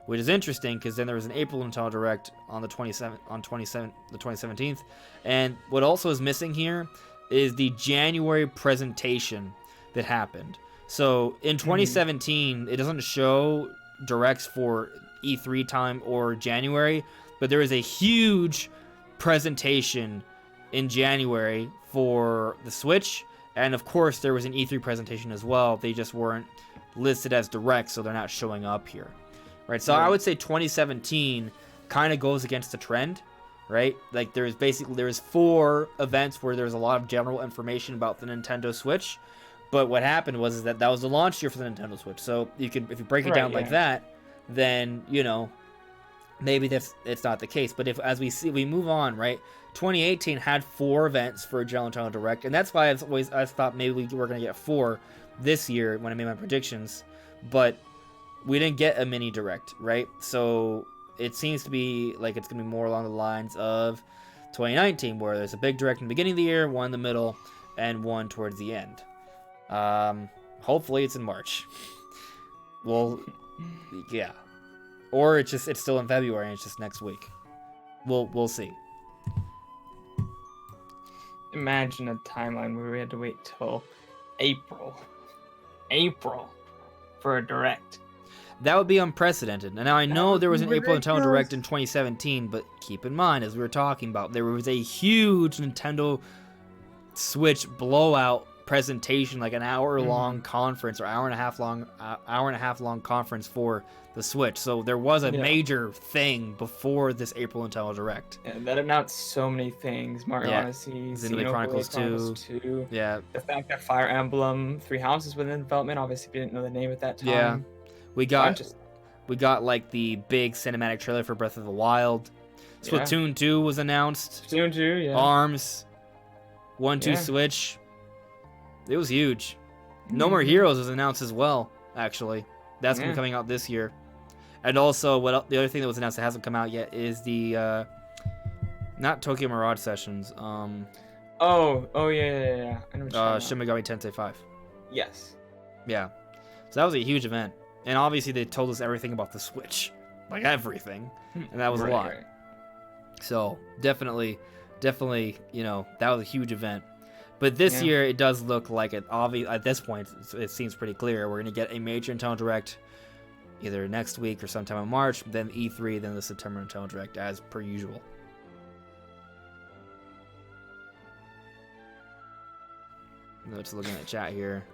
Which is interesting because then there was an April Nintendo Direct on the 2017th, and what also is missing here is the January presentation that happened. So in 2017, it doesn't show Directs for E3 time or January, but there is a huge presentation in January for the Switch, and of course there was an E3 presentation as well. They just weren't listed as Direct, so they're not showing up here, right? So I would say 2017 kind of goes against the trend, right? Like there's 4 events where there's a lot of general information about the Nintendo Switch, but what happened was that was the launch year for the Nintendo Switch. So if you break it down like that, then you know maybe it's not the case. But if as we move on, right? 2018 had 4 events for a general Nintendo Direct, and that's why I thought maybe we were gonna get 4 this year when I made my predictions, but we didn't get a mini Direct, right? So it seems to be like it's gonna be more along the lines of 2019, where there's a big Direct in the beginning of the year, one in the middle, and one towards the end. Hopefully it's in March. Well, yeah, or it's still in February and it's just next week. We'll see. Imagine a timeline where we had to wait till April for a Direct. That would be unprecedented. And now I know there was an April Nintendo Direct in 2017, but keep in mind, as we were talking about, there was a huge Nintendo Switch blowout presentation, like an hour-long conference or hour and a half long conference for the Switch. So there was a major thing before this April Nintendo Direct. Yeah, that announced so many things. Mario Odyssey, Xenoblade Chronicles 2. Yeah. The fact that Fire Emblem 3 Houses was in development. Obviously, we didn't know the name at that time. Yeah. We got like the big cinematic trailer for Breath of the Wild. Splatoon 2 was announced. Splatoon 2, yeah. ARMS. 1-2 Switch. It was huge. No More Heroes was announced as well, actually. That's going to be coming out this year. And also, the other thing that was announced that hasn't come out yet is the, not Tokyo Mirage Sessions. Yeah. I know what you're Shin Megami Tensei 5. Yes. Yeah. So that was a huge event. And obviously they told us everything about the Switch. Like everything. And that was a lot. Right. So definitely, you know, that was a huge event. But this year, it does look like at this point, it seems pretty clear. We're going to get a major Nintendo Direct either next week or sometime in March, then E3, then the September Nintendo Direct, as per usual. Let's look at the chat here.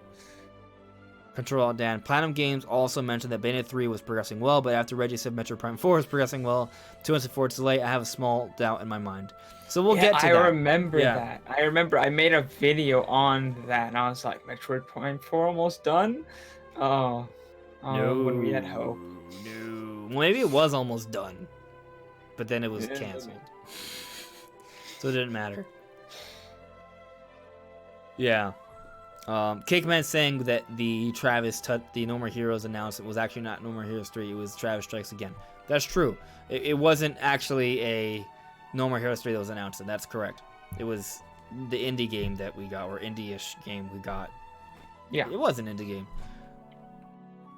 Control Alt Dan. Platinum Games also mentioned that Bayonetta 3 was progressing well, but after Reggie said Metroid Prime 4 was progressing well, 2 months before its delay, I have a small doubt in my mind. So we'll get to that. I remember that. I remember I made a video on that, and I was like, Metroid Prime 4 almost done? No, when we had hope. No. Well, maybe it was almost done, but then it was canceled. So it didn't matter. Yeah. Cakeman saying that the the No More Heroes announcement was actually not No More Heroes 3, it was Travis Strikes Again. That's true. It wasn't actually a No More Heroes 3 that was announced, and that's correct. It was the indie game that we got, or indie-ish game we got. Yeah. It was an indie game.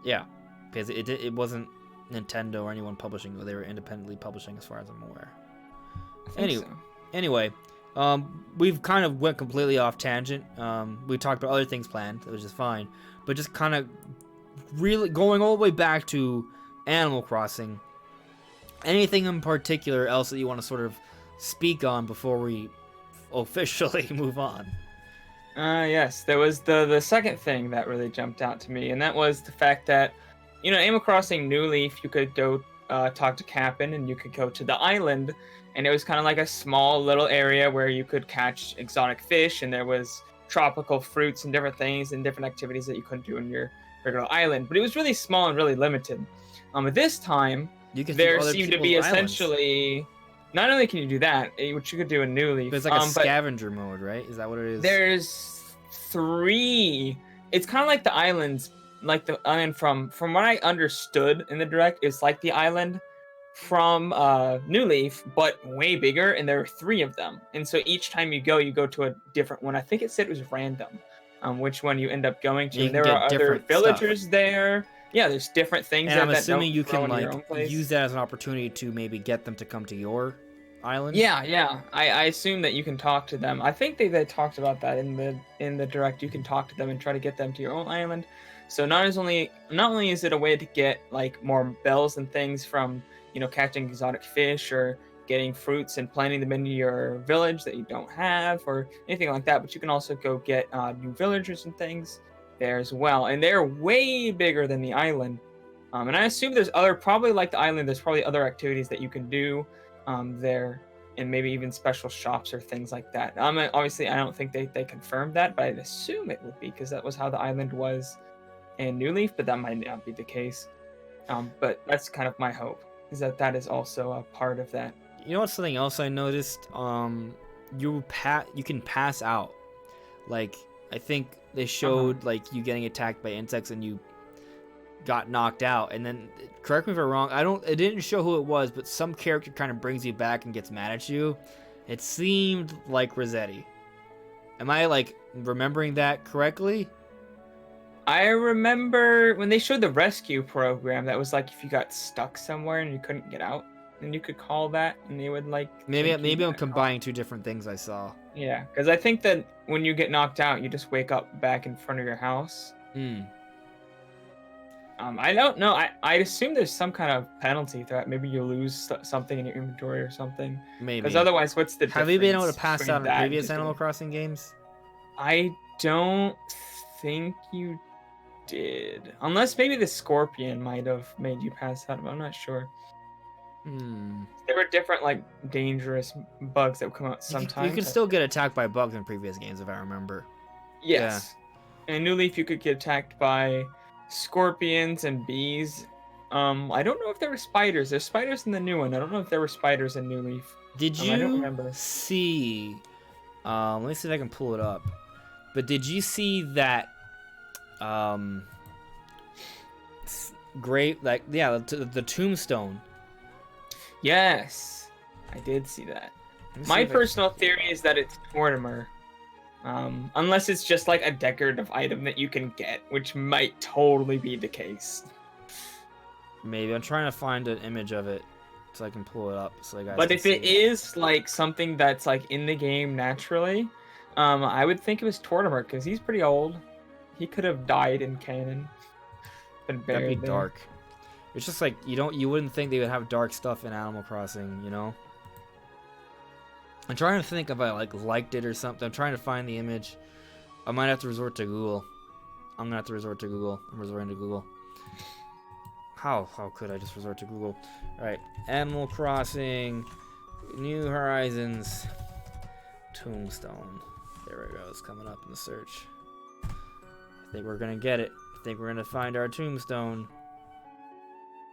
Yeah. Because it wasn't Nintendo or anyone publishing, they were independently publishing as far as I'm aware. Anyway, we've kind of went completely off tangent. We talked about other things planned, which is fine, but just kind of really going all the way back to Animal Crossing. Anything in particular else that you want to sort of speak on before we officially move on? Yes, there was the second thing that really jumped out to me, and that was the fact that, you know, Animal Crossing New Leaf, you could go talk to Cap'n, and you could go to the island, and it was kind of like a small little area where you could catch exotic fish, and there was tropical fruits and different things and different activities that you couldn't do in your regular island. But it was really small and really limited. At this time, there seemed to be essentially. Not only can you do that, which you could do in New Leaf. There's like a scavenger mode, right? Is that what it is? There's 3. It's kind of like the islands, like the island from what I understood in the direct, it's like the island from New Leaf, but way bigger, and there are 3 of them. And so each time you go to a different one. I think it said it was random, which one you end up going to. And there are other villagers there. Yeah, there's different things. And I'm assuming you can like use that as an opportunity to maybe get them to come to your island. Yeah. I assume that you can talk to them. I think they talked about that in the direct. You can talk to them and try to get them to your own island. So not only is it a way to get like more bells and things from catching exotic fish or getting fruits and planting them into your village that you don't have or anything like that, but you can also go get new villagers and things there as well, and they're way bigger than the island. And I assume there's probably like the island, there's probably other activities that you can do there, and maybe even special shops or things like that. Obviously, I don't think they confirmed that, but I'd assume it would be because that was how the island was in New Leaf, but that might not be the case. But that's kind of my hope, is that is also a part of that. You know what's something else I noticed? You can pass out. Like, I think they showed like you getting attacked by insects and you got knocked out, and then correct me if I'm wrong, it didn't show who it was, but some character kind of brings you back and gets mad at you. It seemed like Rossetti. Am I like remembering that correctly? I remember when they showed the rescue program, that was like if you got stuck somewhere and you couldn't get out, and you could call that, and they would like. Maybe I'm combining 2 different things I saw. Yeah, because I think that when you get knocked out, you just wake up back in front of your house. I don't know. I assume there's some kind of penalty to that. Maybe you lose something in your inventory or something. Maybe. Because otherwise, what's the difference? Have you been able to pass out in previous Animal Crossing games? I don't think you did. Unless maybe the scorpion might have made you pass out, but I'm not sure. There were different, like, dangerous bugs that would come out sometimes. You can still get attacked by bugs in previous games, if I remember. Yes. Yeah. In New Leaf, you could get attacked by scorpions and bees. I don't know if there were spiders. There's spiders in the new one. I don't know if there were spiders in New Leaf. Did you I don't remember. see... let me see if I can pull it up. But did you see that... great, like, yeah, the tombstone? Yes, I did see that. My personal theory is that it's Mortimer. Unless it's just like a decorative item that you can get, which might totally be the case. Maybe. I'm trying to find an image of it so I can pull it up so you guys But can if see it is like something that's like in the game naturally, I would think it was Tortimer because he's pretty old. He could have died in canon. That'd be dark. It's just like you wouldn't think they would have dark stuff in Animal Crossing, you know? I'm trying to think if I liked it or something. I'm trying to find the image. I might have to resort to Google. I'm gonna have to resort to Google. I'm resorting to Google. How could I just resort to Google? Alright. Animal Crossing New Horizons Tombstone. There it goes, coming up in the search. I think we're gonna get it. I think we're gonna find our tombstone.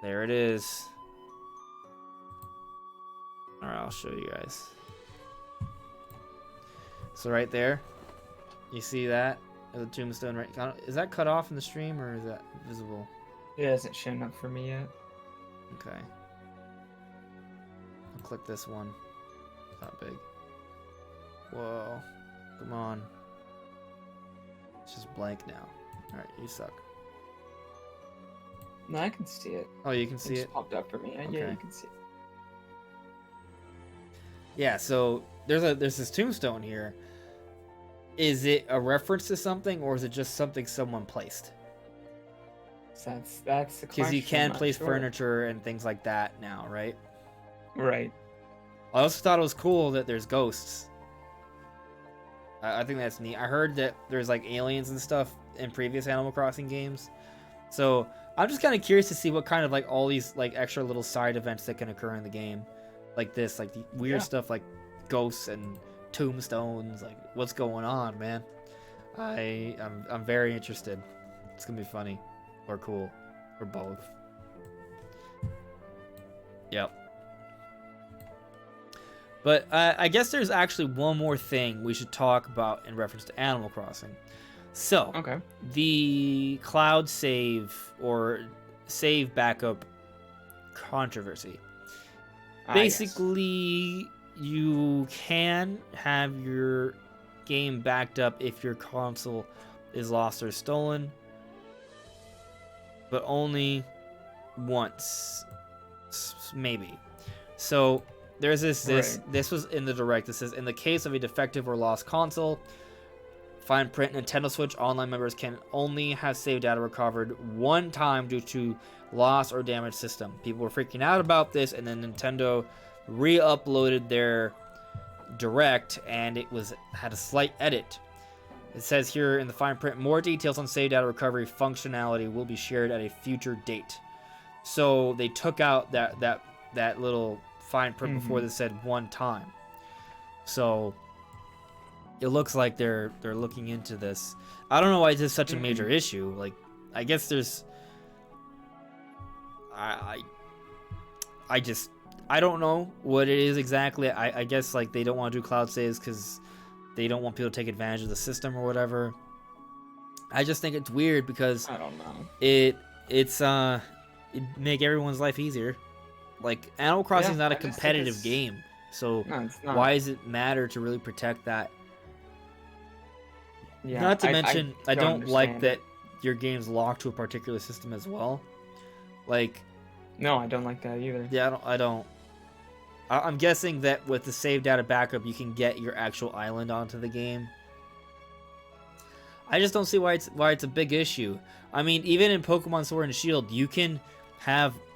There it is. Alright, I'll show you guys. So right there, you see that? The tombstone, right? Is that cut off in the stream or is that visible? It hasn't shown up for me yet. Okay. I'll click this one. It's not big. Whoa. Come on. It's just blank now. Alright, you suck. No, I can see it. Oh, you can see it? It popped up for me. Okay. Yeah, you can see it. Yeah, so there's this tombstone here. Is it a reference to something, or is it just something someone placed? That's the question. Because you can place furniture and things like that now, right? Right. I also thought it was cool that there's ghosts. I think that's neat. I heard that there's like aliens and stuff in previous Animal Crossing games. So I'm just kind of curious to see what kind of like all these like extra little side events that can occur in the game, like this, like the weird stuff like ghosts and tombstones. Like, what's going on, man? I'm very interested. It's gonna be funny, or cool, or both. Yep. But I guess there's actually one more thing we should talk about in reference to Animal Crossing. So, Okay. the cloud save or save backup controversy. Basically, you can have your game backed up if your console is lost or stolen, but only once, maybe. So there's this was in the direct. This says, in the case of a defective or lost console, fine print, Nintendo Switch Online members can only have save data recovered one time due to loss or damaged system. People were freaking out about this, and then Nintendo re-uploaded their direct, and it had a slight edit. It says here in the fine print, more details on save data recovery functionality will be shared at a future date. So they took out that little fine print before that said one time. So it looks like they're looking into this. I don't know why it's such a major issue. Like, I guess there's I don't know what it is exactly. I guess like they don't want to do cloud saves because they don't want people to take advantage of the system or whatever. I just think it's weird because I don't know. It make everyone's life easier. Like, Animal Crossing is not a competitive game, so why does it matter to really protect that? Yeah, not to mention, I don't like that it. your game's locked to a particular system as well. Like, no, I don't like that either. yeah, I'm guessing that with the save data backup, you can get your actual island onto the game. I just don't see why it's a big issue. I mean, even in Pokemon Sword and Shield, you can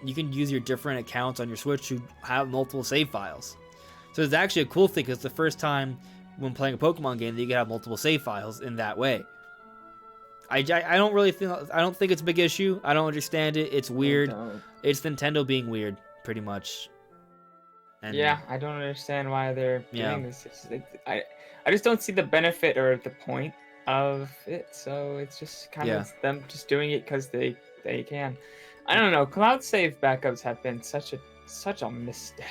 use your different accounts on your Switch to have multiple save files. So it's actually a cool thing because it's the first time when playing a Pokemon game that you can have multiple save files in that way. I don't think it's a big issue. I don't understand it. It's weird. It's Nintendo being weird, pretty much. And yeah, I don't understand why they're doing this. I just don't see the benefit or the point of it. So it's just kind of them just doing it because they can. I don't know. Cloud save backups have been such a misstep.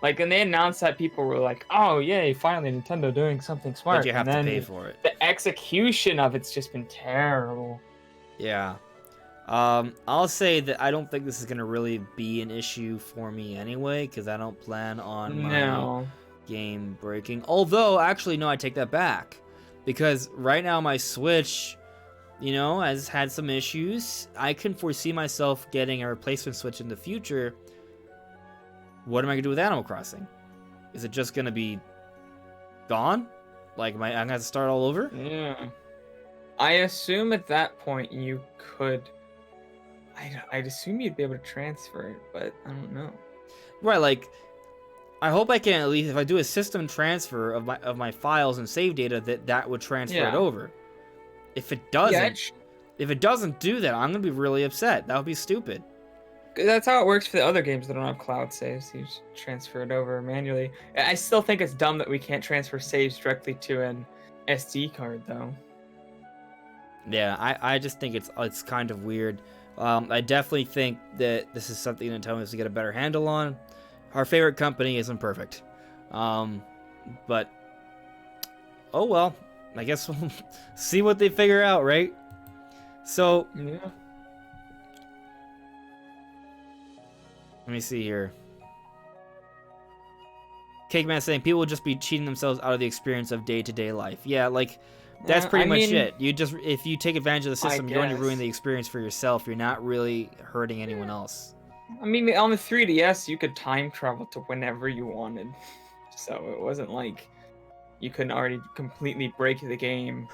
Like, when they announced that, people were like, "Oh, yay! Finally, Nintendo doing something smart." But you have to pay for it. The execution of it's just been terrible. Yeah. I'll say that I don't think this is gonna really be an issue for me anyway, because I don't plan on my game breaking. Although, actually, no, I take that back, because right now my Switch, has had some issues. I can foresee myself getting a replacement Switch in the future. What am I gonna do with Animal Crossing? Is it just gonna be gone? Like, I'm gonna have to start all over? Yeah. I assume at that point you could. I'd assume you'd be able to transfer it, but I don't know. Right, like, I hope I can at least, if I do a system transfer of my files and save data, that would transfer it over. If it doesn't do that, I'm gonna be really upset. That would be stupid. That's how it works for the other games that don't have cloud saves. You just transfer it over manually. I still think it's dumb that we can't transfer saves directly to an SD card, though. Yeah, I just think it's kind of weird. I definitely think that this is something Nintendo has to get a better handle on. Our favorite company isn't perfect. But, oh well. I guess we'll see what they figure out, right? So, yeah. Let me see here. Cakeman saying people will just be cheating themselves out of the experience of day-to-day life. Yeah, like, that's pretty much it. If you take advantage of the system, you're only ruining the experience for yourself. You're not really hurting anyone else. I mean, on the 3DS, you could time travel to whenever you wanted. So it wasn't like you couldn't already completely break the game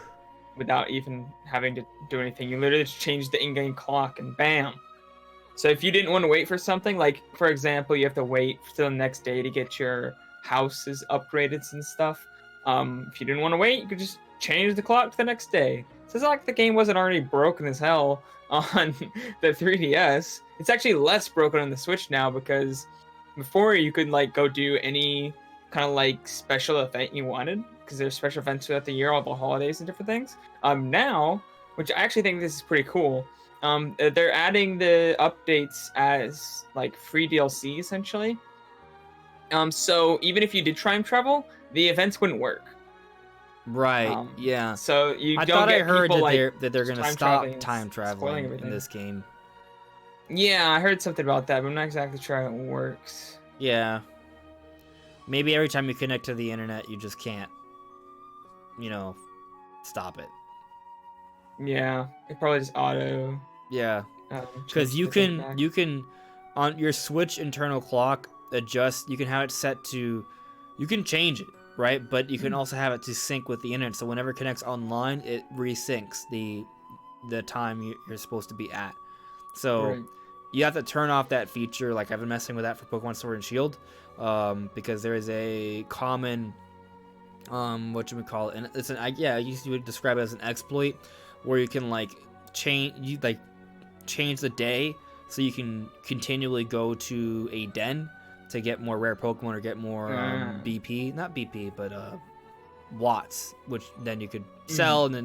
without even having to do anything. You literally just changed the in-game clock and bam. So if you didn't want to wait for something, like, for example, you have to wait till the next day to get your houses upgraded and stuff. If you didn't want to wait, you could just change the clock to the next day. So it's not like the game wasn't already broken as hell on the 3DS. It's actually less broken on the Switch now because before you could like go do any kind of like special event you wanted because there's special events throughout the year, all the holidays and different things. Now, which I actually think this is pretty cool. They're adding the updates as like free DLC essentially. So even if you did time travel, the events wouldn't work. Right. Yeah. So you I don't thought get I heard people, that they're gonna time stop traveling and time spoiling traveling in everything. this game. Yeah, I heard something about that, but I'm not exactly sure how it works. Yeah. Maybe every time you connect to the internet, you just can't, stop it. Yeah, it probably just auto. Yeah. Because change you the thing can back. you can on your Switch internal clock adjust. You can have it set to, you can change it, right? But you can also have it to sync with the internet. So whenever it connects online, it resyncs the time you're supposed to be at. So Right. you have to turn off that feature. Like I've been messing with that for Pokemon Sword and Shield, because there is a common, what you would call it, and it's an I used to describe it as an exploit, where you can change the day so you can continually go to a den to get more rare Pokemon or get more BP, not BP, but watts, which then you could sell, and then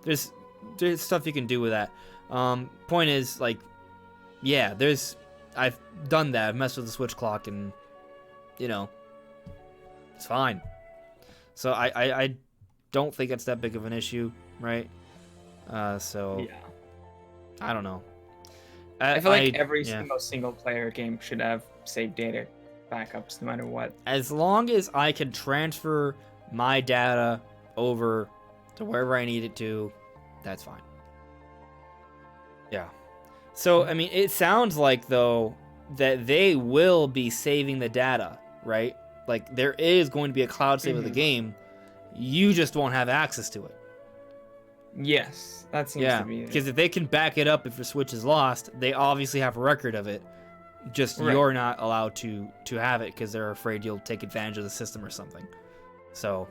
there's stuff you can do with that. Point is, I've done that. I've messed with the Switch clock, and it's fine. So I don't think it's that big of an issue, right? So Yeah. I don't know. I feel like every single player game should have save data backups no matter what. As long as I can transfer my data over to wherever I need it to, that's fine. Yeah. So, I mean, it sounds like, though, that they will be saving the data, right? Like, there is going to be a cloud save of the game. You just won't have access to it. Yes, that seems to be it. Because if they can back it up if your Switch is lost, they obviously have a record of it. Just Right. you're not allowed to have it because they're afraid you'll take advantage of the system or something. So,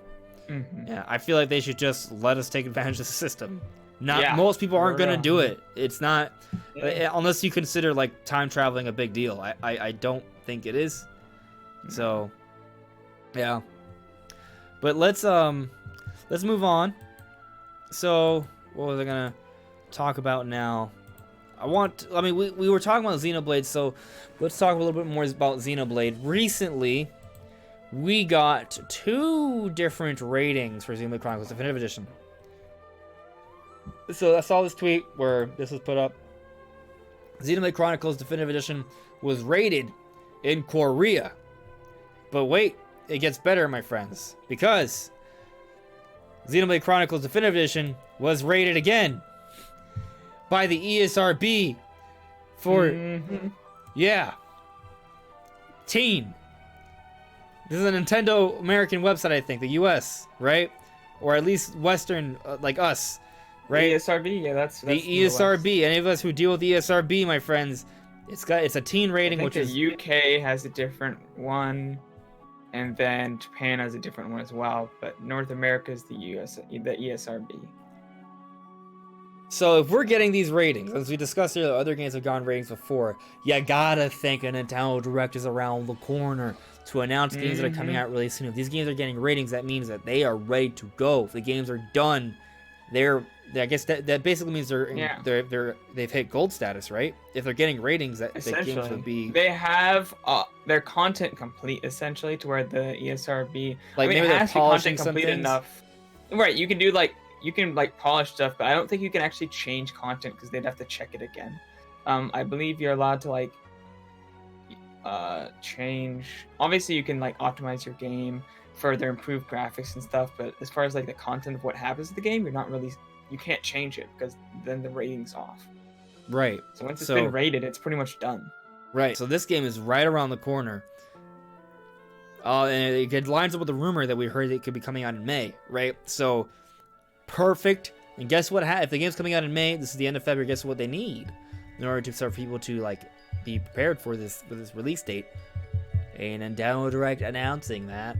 yeah, I feel like they should just let us take advantage of the system. Most people aren't going to do it. It's not, unless you consider time traveling a big deal. I don't think it is. So, yeah. But let's move on. So, what was I gonna talk about now? We were talking about Xenoblade, so let's talk a little bit more about Xenoblade. Recently, we got 2 different ratings for Xenoblade Chronicles Definitive Edition. So I saw this tweet where this was put up. Xenoblade Chronicles Definitive Edition was rated in Korea. But wait, it gets better, my friends, because Xenoblade Chronicles Definitive Edition was rated again by the ESRB for, teen. This is a Nintendo American website, I think, the US, right? Or at least Western, like us, right? ESRB, yeah, that's the ESRB. Any of us who deal with the ESRB, my friends, it's a teen rating, I think the UK has a different one. And then Japan has a different one as well, but North America is the ESRB. So if we're getting these ratings, as we discussed earlier, other games have gotten ratings before, you gotta think a Nintendo Direct is around the corner to announce games that are coming out really soon. If these games are getting ratings, that means that they are ready to go. If the games are done, I guess that basically means they've hit gold status, right? If they're getting ratings, that the games would be. They have their content complete essentially, to where the ESRB maybe they're polishing content complete enough. Right, you can polish stuff, but I don't think you can actually change content because they'd have to check it again. I believe you're allowed to change. Obviously, you can optimize your game, further improve graphics and stuff, but as far as the content of what happens to the game, you can't change it because then the rating's off. Right. So once it's been rated, it's pretty much done. Right. So this game is right around the corner. And it lines up with the rumor that we heard it could be coming out in May, right? So perfect. And guess what? If the game's coming out in May, this is the end of February. Guess what they need in order for people to be prepared for this release date? A Nintendo Direct announcing that.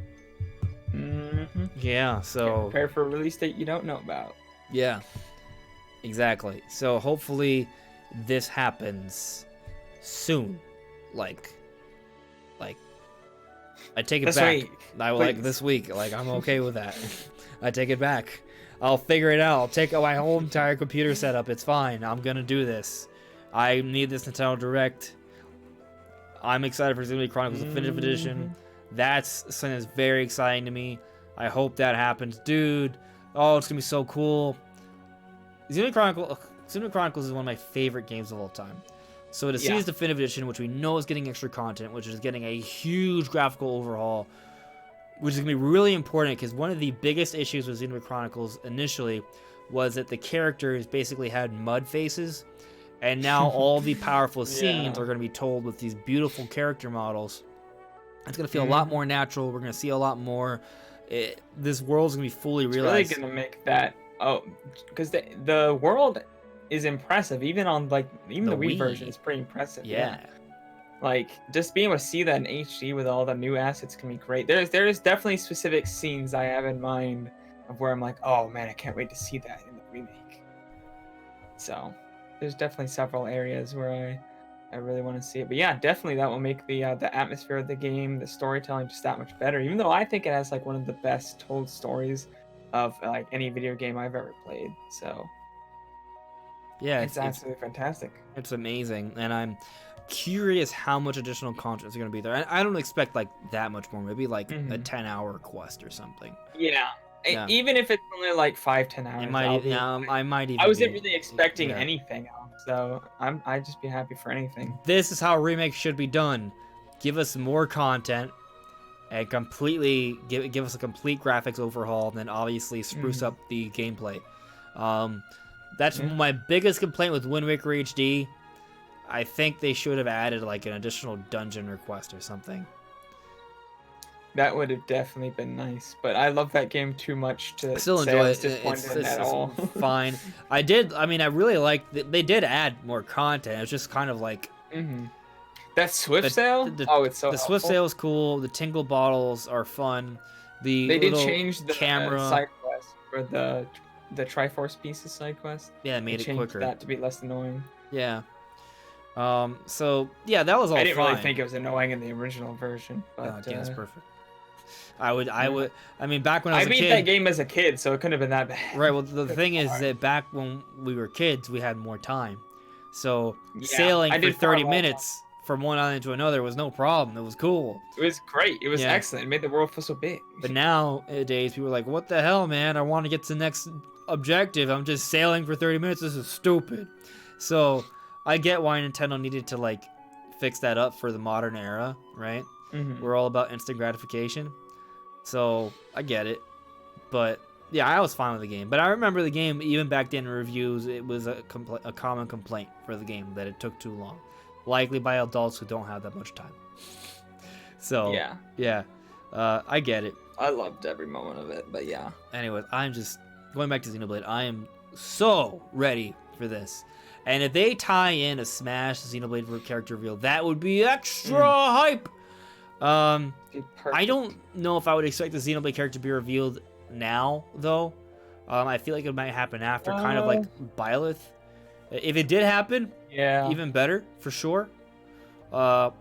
Yeah. So prepare for a release date you don't know about. Yeah, exactly. So hopefully this happens soon. Like I take it This back. week, I like please. this week. Like I'm okay with that. I take it back. I'll figure it out. I'll take my whole entire computer setup. It's fine. I'm gonna do this. I need this Nintendo Direct. I'm excited for Xenoblade Chronicles Definitive Edition. That's something that's very exciting to me. I hope that happens, dude. Oh, it's gonna be so cool. Xenoblade Chronicles is one of my favorite games of all time. So to see this Definitive Edition, which we know is getting extra content, which is getting a huge graphical overhaul, which is going to be really important because one of the biggest issues with Xenoblade Chronicles initially was that the characters basically had mud faces, and now all the powerful scenes are going to be told with these beautiful character models. It's going to feel a lot more natural. We're going to see a lot more. This world's going to be fully realized. It's really going to make that... Oh, because the world is impressive. Even on, like, even the Wii version is pretty impressive. Yeah. Like, just being able to see that in HD with all the new assets can be great. There's definitely specific scenes I have in mind of where I'm like, oh man, I can't wait to see that in the remake. So, there's definitely several areas where I really want to see it. But yeah, definitely that will make the atmosphere of the game, the storytelling just that much better. Even though I think it has like one of the best told stories of like any video game I've ever played. So, yeah, it's absolutely fantastic. It's amazing, and I'm curious how much additional content is going to be there. I don't expect like that much more. Maybe like a 10-hour quest or something. Yeah. Even if it's only like 5-10 hours. I might even. I wasn't really expecting anything else, so I'd just be happy for anything. This is how remakes should be done. Give us more content, and completely give us a complete graphics overhaul, and then obviously spruce up the gameplay. That's my biggest complaint with Wind Waker HD. I think they should have added like an additional dungeon request or something. That would have definitely been nice, but I love that game too much to still say enjoy I was it. disappointed at all. Fine. I really liked they did add more content. It was just kind of like that Swift Sail. It's so the Swift Sail is cool. The Tingle bottles are fun. They did change the camera side quest for the Triforce Pieces side quest. Yeah, it made it quicker. That to be less annoying. Yeah. So yeah, that was all. I didn't fine. really think it was annoying in the original version, but yeah, it's perfect. I mean, back when I was a kid, I beat that game as a kid, so it couldn't have been that bad. Right. Well, the thing is that back when we were kids, we had more time, so sailing for 30 minutes from one island to another was no problem. It was cool. It was great. It was excellent. It made the world feel so big. But nowadays, people are like, "What the hell, man? I want to get to the next objective. I'm just sailing for 30 minutes. This is stupid." So I get why Nintendo needed to like fix that up for the modern era, right? We're all about instant gratification. So I get it, but yeah, I was fine with the game. But I remember the game even back then in reviews, it was a common complaint for the game that it took too long, likely by adults who don't have that much time. So yeah, I get it. I loved every moment of it, but yeah. Anyways, I'm just going back to Xenoblade. I am so ready for this, and if they tie in a Smash Xenoblade character reveal, that would be extra hype. I don't know if I would expect the Xenoblade character to be revealed now, though. I feel like it might happen after, kind of like Byleth. If it did happen, even better, for sure. And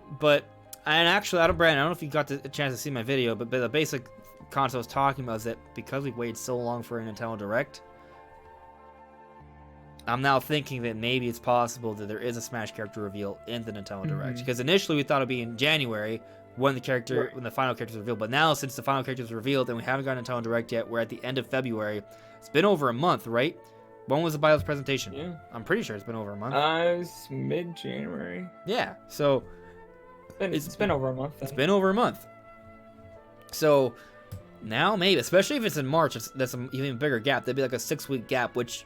actually, Brandon, I don't know if you got a chance to see my video, but the basic concept I was talking about is that because we waited so long for a Nintendo Direct, I'm now thinking that maybe it's possible that there is a Smash character reveal in the Nintendo Direct. Because initially we thought it'd be in January, when the final character is revealed. But now, since the final character is revealed and we haven't gotten a Nintendo Direct yet, we're at the end of February. It's been over a month, right? When was the Byleth presentation? Yeah. I'm pretty sure it's been over a month. It was mid-January. Yeah, so... It's been over a month, then. It's been over a month. So, now maybe, especially if it's in March, that's an even bigger gap. That'd be like a 6-week gap, which...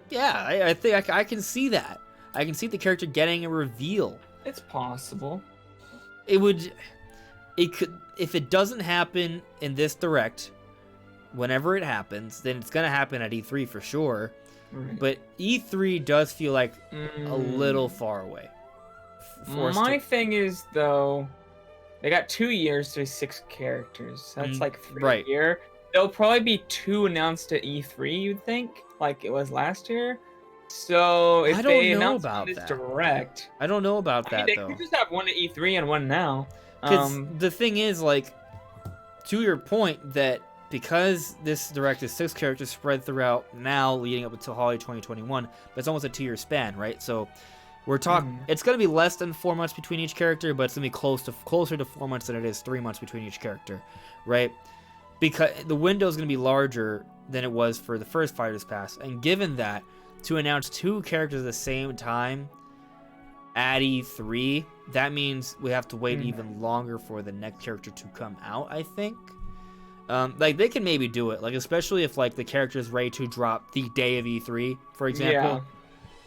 Yeah, I think I can see that. I can see the character getting a reveal. It's possible. It could, if it doesn't happen in this Direct, whenever it happens, then it's gonna happen at E3 for sure. Right. But E3 does feel like a little far away. My thing is, though, they got 2 years to 6 characters. That's like 3 a year. there'll probably be 2 announced at E3. You'd think, like it was last year. So if I don't they know announce about one this that. direct, I don't know about I mean, that they though. could just have one at E3 and one now. Because the thing is, like, to your point, that because this direct is 6 characters spread throughout now, leading up until holiday 2021, but it's almost a 2-year span, right? So we're talking. It's gonna be less than 4 months between each character, but it's gonna be closer to 4 months than it is 3 months between each character, right? Because the window is gonna be larger than it was for the first Fighters Pass, and given that, to announce 2 characters at the same time at E3, that means we have to wait even longer for the next character to come out, I think. Like, they can maybe do it, like, especially if, like, the character is ready to drop the day of E3, for example. Yeah,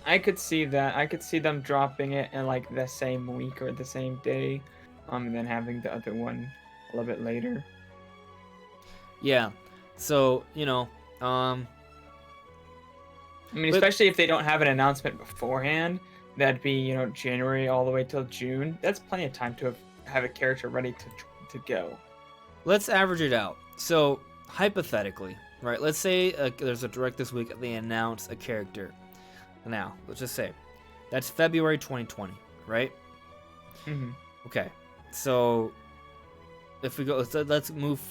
I could see that. I could see them dropping it in, like, the same week or the same day, and then having the other one a little bit later. Yeah, so, you know, I mean, especially if they don't have an announcement beforehand, that'd be, you know, January all the way till June. That's plenty of time to have a character ready to go. let's average it out. So, hypothetically, right, let's say there's a direct this week, they announce a character. Now, let's just say, that's February 2020, right? Okay, so, if we go, let's move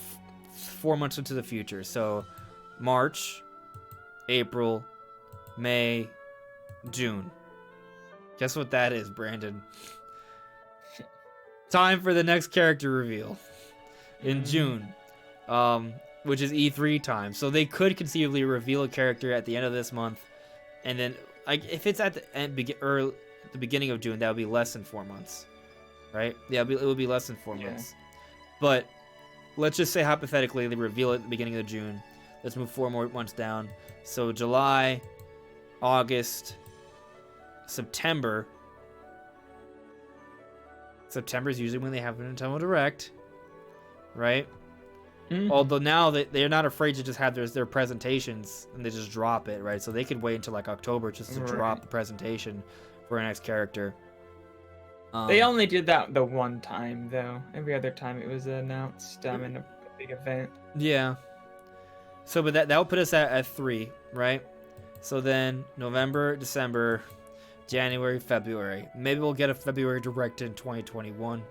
4 months into the future. So, March, April, May, June. Guess what that is, Brandon? Time for the next character reveal in June, which is E3 time. So they could conceivably reveal a character at the end of this month, and then, like, if it's at the end, the beginning of June, that would be less than 4 months, right? Yeah, it would be less than 4 months. But let's just say hypothetically they reveal it at the beginning of June. Let's move 4 more months down. So July, August, September. September is usually when they have a Nintendo Direct, right? Although now they're not afraid to just have their presentations and they just drop it, right? So they could wait until like October just to drop the presentation for our next character. They only did that the one time, though. Every other time it was announced in a big event. Yeah. So, but that would put us at 3, right? So then November, December, January, February. Maybe we'll get a February Direct in 2021,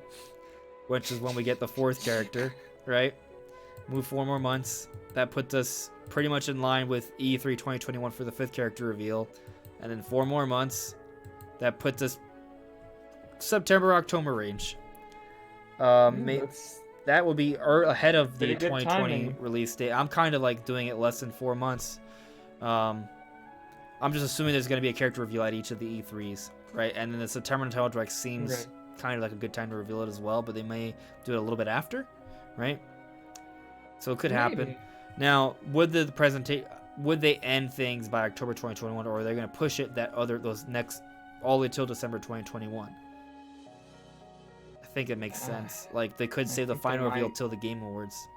which is when we get the 4th character, right? Move 4 more months. That puts us pretty much in line with E3 2021 for the 5th character reveal. And then 4 more months. That puts us September, October range. That would be ahead of the 2020 release date. I'm kind of like doing it less than 4 months. I'm just assuming there's going to be a character reveal at each of the E3s, right? And then the September Nintendo Direct seems kind of like a good time to reveal it as well, but they may do it a little bit after, right? So it could happen. Now, would they end things by October 2021, or are they going to push it all the way till December 2021? I think it makes sense. Like, they could save the final reveal till the Game Awards.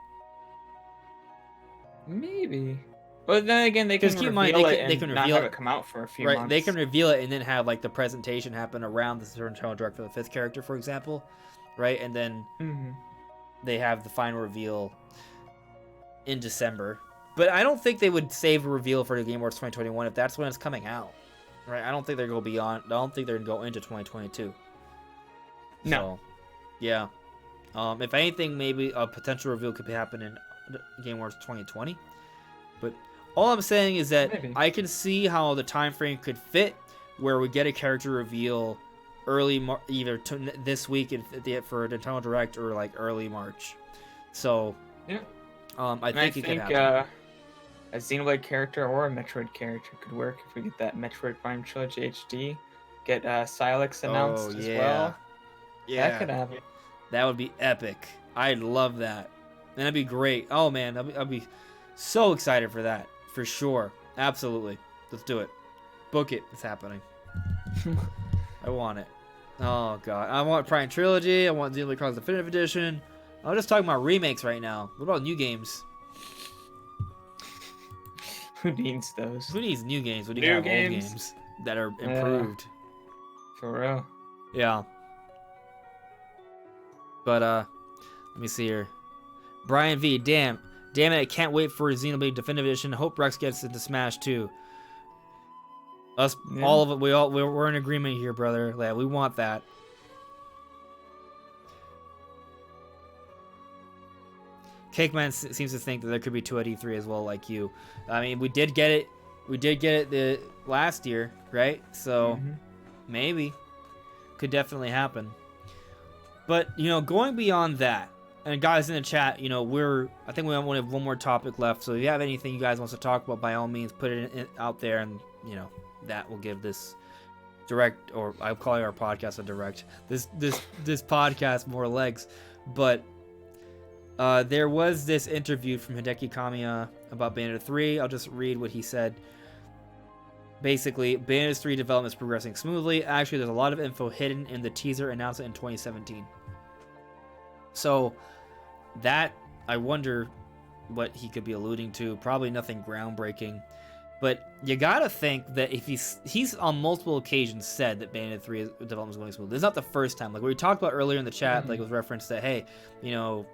Maybe. But then again, they can reveal it and not have it come out for a few months. They can reveal it and then have, like, the presentation happen around the Nintendo Direct for the 5th character, for example, right? And then they have the final reveal in December. But I don't think they would save a reveal for the Game Awards 2021 if that's when it's coming out, right? I don't think they're going to go beyond. I don't think they're going to go into 2022. No. So, yeah. If anything, maybe a potential reveal could happen in Game Awards 2020. But all I'm saying is that I can see how the time frame could fit, where we get a character reveal either this week for Nintendo Direct or like early March. So, yeah. I think it could happen. A Xenoblade character or a Metroid character could work if we get that Metroid Prime Trilogy HD. Get Silex announced as well. Yeah, that could happen. That would be epic. I'd love that. And that'd be great. Oh man, I'd be so excited for that. For sure. Absolutely. Let's do it. Book it. It's happening. I want it. Oh god. I want Prime Trilogy. I want Xenoblade Chronicles Definitive Edition. I'm just talking about remakes right now. What about new games? Who needs those? Who needs new games when you have old games that are improved? For real. Yeah. But let me see here. Brian V, damn Damn it, I can't wait for Xenoblade Definitive Edition. Hope Rex gets into Smash too. Us, all of it, we're in agreement here, brother. Yeah, we want that. Cakeman seems to think that there could be 2 at E3 as well, like you. I mean, we did get it. We did get it the last year, right? So maybe could definitely happen. But you know, going beyond that, and guys in the chat, you know, I think we only have one more topic left. So if you have anything you guys want to talk about, by all means, put it out there, and you know, that will give this direct, or I'm calling our podcast a direct, this podcast more legs. But there was this interview from Hideki Kamiya about Bayonetta 3. I'll just read what he said. Basically, Bayonetta 3 development is progressing smoothly. Actually, there's a lot of info hidden in the teaser announced in 2017. So, that, I wonder what he could be alluding to. Probably nothing groundbreaking. But you gotta think that if he's on multiple occasions said that Bayonetta 3 development is going smoothly. This is not the first time. Like we talked about earlier in the chat, like with reference that, hey, you know,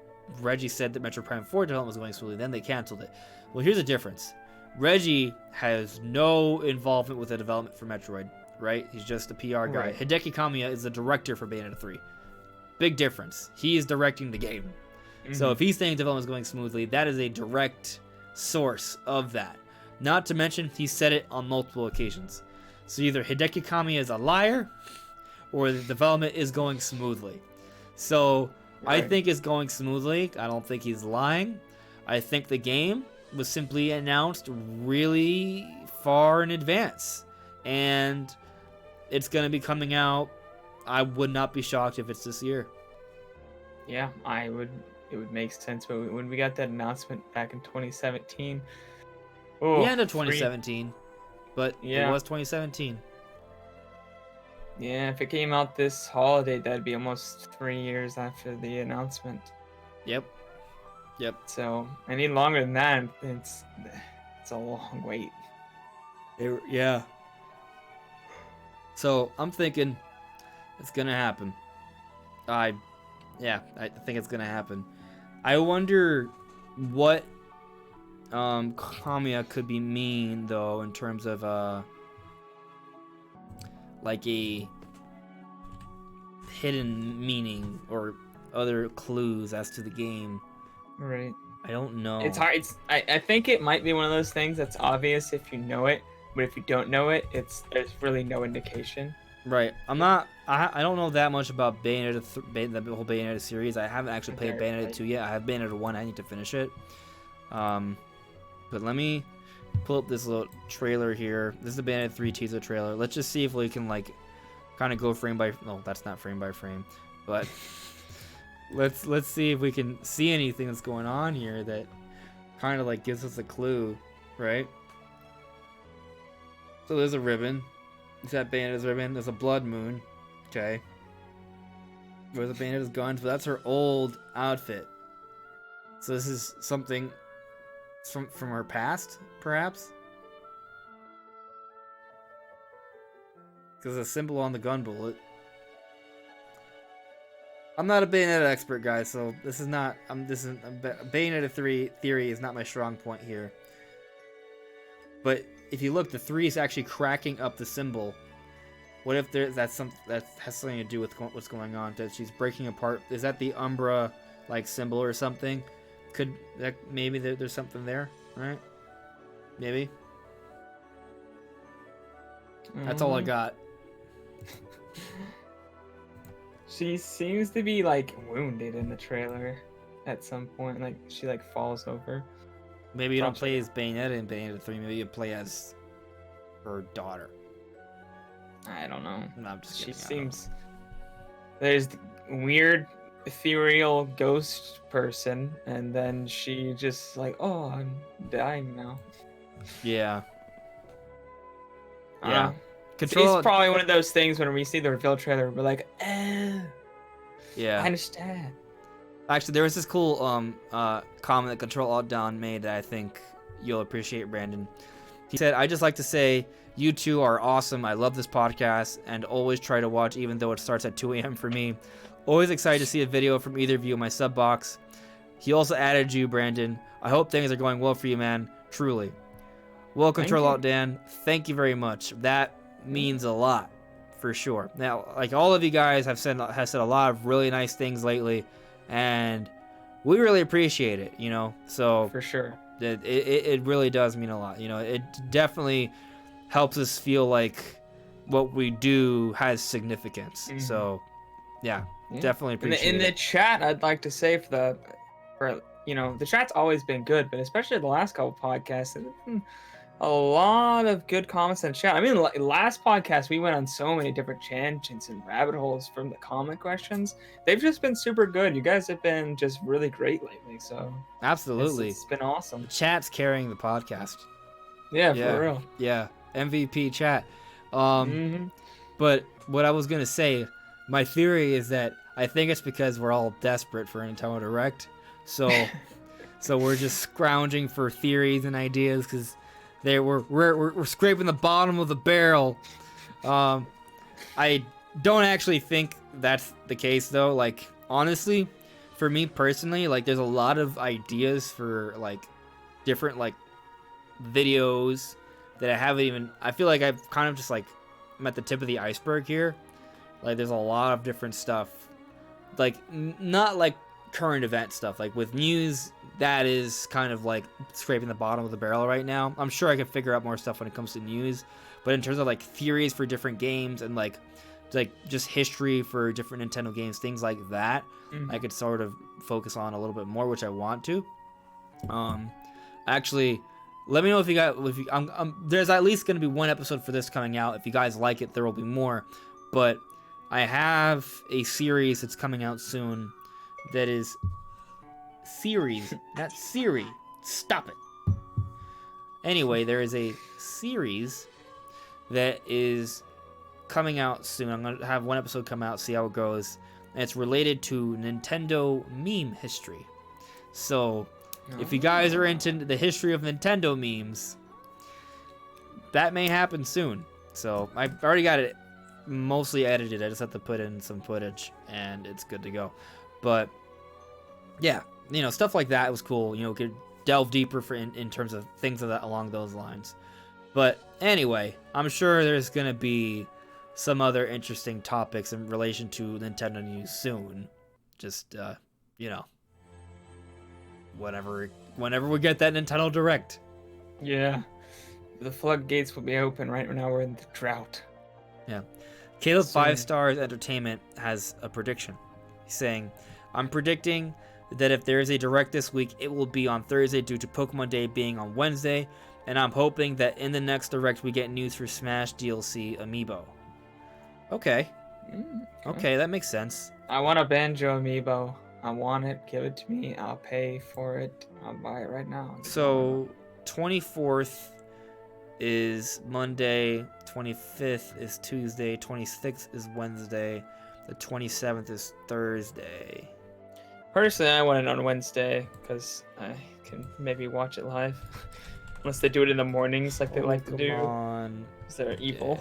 Reggie said that Metroid Prime 4 development was going smoothly, then they canceled it. Well, here's the difference. Reggie has no involvement with the development for Metroid, right? He's just a PR guy. Right. Hideki Kamiya is the director for Bayonetta 3. Big difference. He is directing the game. So if he's saying development is going smoothly, that is a direct source of that. Not to mention, he said it on multiple occasions. So either Hideki Kamiya is a liar, or the development is going smoothly. So I think it's going smoothly. I don't think he's lying. I think the game was simply announced really far in advance. And it's going to be coming out. I would not be shocked if it's this year. Yeah, it would make sense. But when we got that announcement back in 2017... the end of 2017. But it was 2017. Yeah, if it came out this holiday, that'd be almost 3 years after the announcement. Yep. So, any longer than that, it's a long wait. Yeah. So, I'm thinking it's going to happen. I think it's going to happen. I wonder what Kamiya could be mean, though, in terms of like a hidden meaning or other clues as to the game. Right. I don't know. It's hard. I think it might be one of those things that's obvious if you know it, but if you don't know it, there's really no indication. Right. I don't know that much about Bayonetta, the whole Bayonetta series. I haven't actually played Bayonetta 2 yet. I have Bayonetta 1. I need to finish it. But let me pull up this little trailer here. This is the Bayonetta 3 teaser trailer. Let's just see if we can like kind of go frame by. No, that's not frame by frame. But let's see if we can see anything that's going on here that kind of like gives us a clue, right? So there's a ribbon. Is that Bayonetta's ribbon? There's a blood moon. Okay. Where's the Bayonetta's guns? But that's her old outfit. So this is something from her past, perhaps? Because a symbol on the gun bullet. I'm not a Bayonetta expert, guys, so this is not. Bayonetta 3 theory is not my strong point here. But if you look, the 3 is actually cracking up the symbol. What if that's something that has something to do with what's going on? That she's breaking apart? Is that the Umbra like symbol or something? Could that maybe there's something there, right? Maybe. That's all I got. She seems to be like wounded in the trailer at some point. Like she like falls over. Maybe you don't play as Bayonetta in Bayonetta 3. Maybe you play as her daughter. I don't know. No, I'm just kidding. She seems. There's the weird ethereal ghost person, and then she just like, oh, I'm dying now. Yeah. Control. It's probably one of those things when we see the reveal trailer, we're like, yeah, I understand. Actually, there was this cool comment that Control Alt Down made that I think you'll appreciate, Brandon. He said, "I just like to say you two are awesome. I love this podcast and always try to watch even though it starts at 2 a.m. for me. Always excited to see a video from either of you in my sub box. He also added you, Brandon. I hope things are going well for you, man. Truly. Well, Thank Control you. Out Dan, thank you very much. That means a lot, for sure. Now, like all of you guys have said a lot of really nice things lately, and we really appreciate it. So For sure. it really does mean a lot. It definitely helps us feel like what we do has significance. Mhm. So, yeah, Yeah. definitely appreciate in the it. chat, I'd like to say the chat's always been good, but especially the last couple podcasts, there's been a lot of good comments in the chat. I mean, last podcast we went on so many different tangents and rabbit holes from the comment questions. They've just been super good. You guys have been just really great lately. So Absolutely, it's been awesome. the chat's carrying the podcast. Yeah, Yeah, for real. yeah, MVP chat. Mm-hmm. But what I was gonna say, my theory is that I think it's because we're all desperate for a Nintendo Direct, so we're just scrounging for theories and ideas because we're scraping the bottom of the barrel. I don't actually think that's the case though. Like honestly, for me personally, like there's a lot of ideas for like different like videos that I feel like I've kind of just like I'm at the tip of the iceberg here. Like there's a lot of different stuff, like not like current event stuff. Like with news, that is kind of like scraping the bottom of the barrel right now. I'm sure I could figure out more stuff when it comes to news, but in terms of like theories for different games and like just history for different Nintendo games, things like that, I could sort of focus on a little bit more, which I want to. Actually, let me know if you got. There's at least going to be one episode for this coming out. If you guys like it, there will be more. But I have a series that's coming out soon. That is series, not Siri. Stop it. Anyway, there is a series that is coming out soon. I'm gonna have one episode come out, see how it goes. And it's related to Nintendo meme history. So, if you guys are into the history of Nintendo memes, that may happen soon. So, I've already got it mostly edited. I just have to put in some footage, and it's good to go. But, yeah, stuff like that was cool. Could delve deeper in terms of things along those lines. But, anyway, I'm sure there's going to be some other interesting topics in relation to Nintendo news soon. Just, whenever we get that Nintendo Direct. Yeah. The floodgates will be open right now. We're in the drought. Yeah. Caleb Soon. 5 Stars Entertainment has a prediction. He's saying, I'm predicting that if there is a Direct this week, it will be on Thursday due to Pokemon Day being on Wednesday, and I'm hoping that in the next Direct we get news for Smash DLC Amiibo. Okay. Okay, that makes sense. I want a Banjo amiibo. I want it. Give it to me. I'll pay for it. I'll buy it right now. So, 24th is Monday, 25th is Tuesday, 26th is Wednesday, the 27th is Thursday. Personally, I want it on Wednesday because I can maybe watch it live. Unless they do it in the mornings like they like to do. Because they're evil.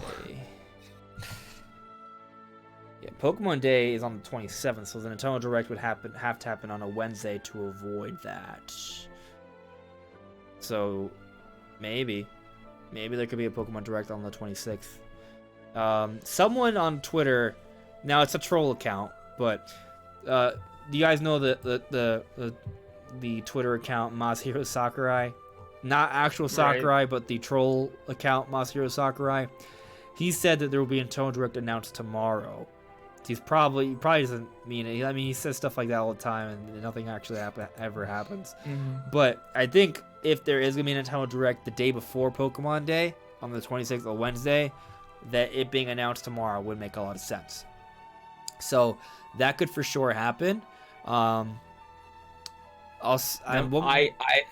Yeah, Pokemon Day is on the 27th, so the Nintendo Direct would have to happen on a Wednesday to avoid that. So, maybe there could be a Pokemon Direct on the 26th. Someone on Twitter, now it's a troll account, but do you guys know the Twitter account Masahiro Sakurai? Not actual Sakurai, right, but the troll account Masahiro Sakurai. He said that there will be a Nintendo Direct announced tomorrow. He probably doesn't mean it. I mean, he says stuff like that all the time, and nothing actually ever happens. But I think if there is gonna be a Nintendo Direct the day before Pokemon Day on the 26th of Wednesday, that it being announced tomorrow would make a lot of sense. So that could for sure happen. I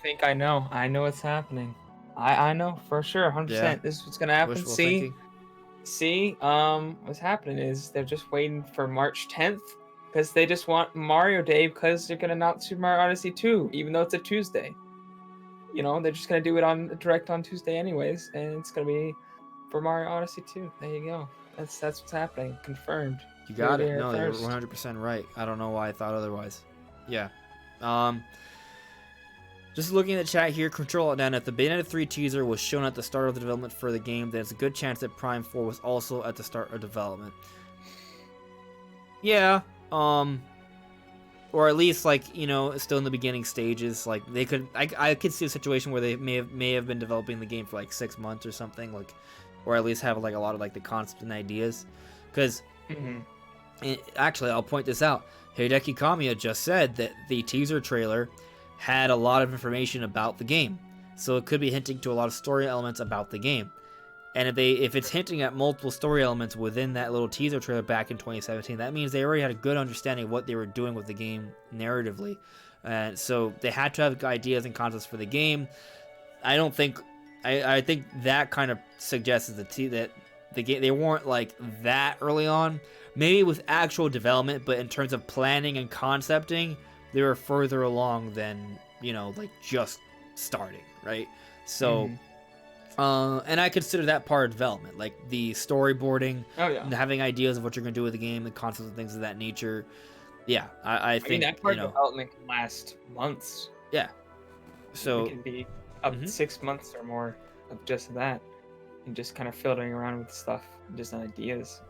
think I know. I know what's happening. I know for sure, 100%. Yeah. This is what's gonna happen. Wishful thinking. What's happening is they're just waiting for March 10th because they just want Mario Day because they're gonna announce Super Mario Odyssey 2, even though it's a Tuesday. They're just gonna do it on Direct on Tuesday anyways, and it's gonna be for Mario Odyssey 2. There you go. That's what's happening. Confirmed. You got it. No, you're 100% right. I don't know why I thought otherwise. Yeah. Just looking at the chat here, Control Down. If the Bayonetta 3 teaser was shown at the start of the development for the game, then it's a good chance that Prime 4 was also at the start of development. Yeah, or at least like, you know, still in the beginning stages. Like they could, I could see a situation where they may have been developing the game for like 6 months or something, like, or at least have like a lot of like the concept and ideas. Because actually, I'll point this out. Hideki Kamiya just said that the teaser trailer had a lot of information about the game, so it could be hinting to a lot of story elements about the game. And if it's hinting at multiple story elements within that little teaser trailer back in 2017, that means they already had a good understanding of what they were doing with the game narratively, and so they had to have ideas and concepts for the game. I think that kind of suggests that the game, they weren't like that early on, maybe with actual development, but in terms of planning and concepting, they were further along than, you know, like just starting, right? So, and I consider that part of development, like the storyboarding, and having ideas of what you're gonna do with the game, the concepts and things of that nature. Yeah, I think, mean, that part of development can last months. Yeah. So it can be up to 6 months or more of just that, and just kind of filtering around with stuff, just ideas.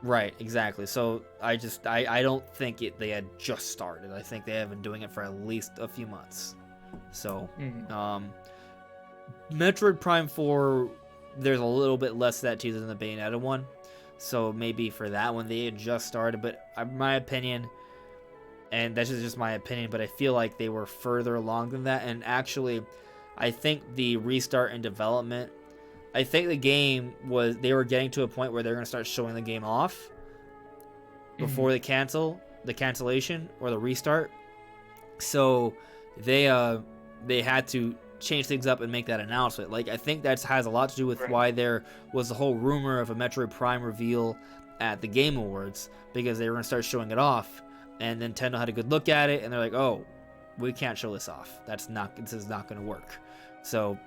Right, exactly. So I don't think they had just started. I think they have been doing it for at least a few months. So, Metroid Prime 4, there's a little bit less of that teaser than the Bayonetta one. So maybe for that one they had just started. But my opinion, and that's just my opinion, but I feel like they were further along than that. And actually, I think the restart in development, I think the game they were getting to a point where they're going to start showing the game off before the cancellation or the restart. So they had to change things up and make that announcement. Like, I think that has a lot to do with why there was the whole rumor of a Metroid Prime reveal at the Game Awards, because they were going to start showing it off, and Nintendo had a good look at it, and they're like, oh, we can't show this off. This is not going to work. So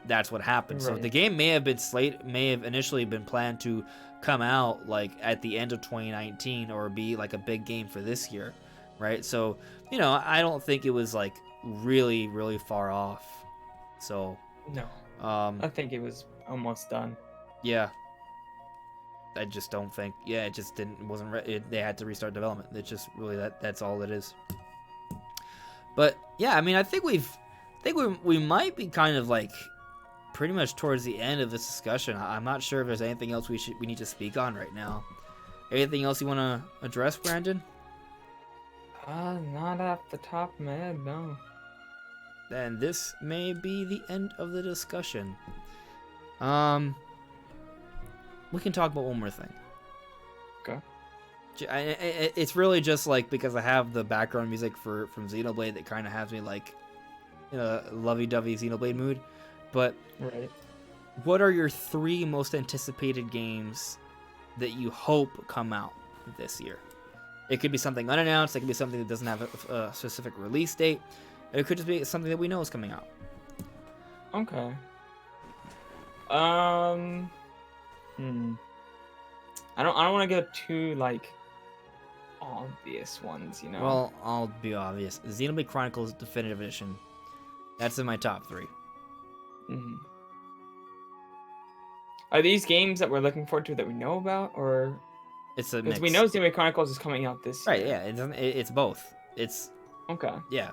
that's what happened. So the game may have initially been planned to come out like at the end of 2019 or be like a big game for this year, right? So, you know, I don't think it was like really, really far off. So no, I think it was almost done. Yeah, I just don't think. Yeah, it wasn't ready. They had to restart development. It's just really that's all it is. But yeah, I mean, I think we might be kind of like pretty much towards the end of this discussion. I'm not sure if there's anything else we need to speak on right now. Anything else you want to address, Brandon? Not off the top of my head, no. Then this may be the end of the discussion. We can talk about one more thing. Okay. It's really just like because I have the background music from Xenoblade that kind of has me like in a lovey-dovey Xenoblade mood. But what are your 3 most anticipated games that you hope come out this year? It could be something unannounced. It could be something that doesn't have a specific release date. It could just be something that we know is coming out. Okay. I don't want to go too like obvious ones, you know. Well, I'll be obvious. Xenoblade Chronicles Definitive Edition. That's in my top 3. Are these games that we're looking forward to that we know about, or it's a mix? Because we know Xenoblade Chronicles is coming out this year. Right? Yeah, it's both. It's okay. Yeah.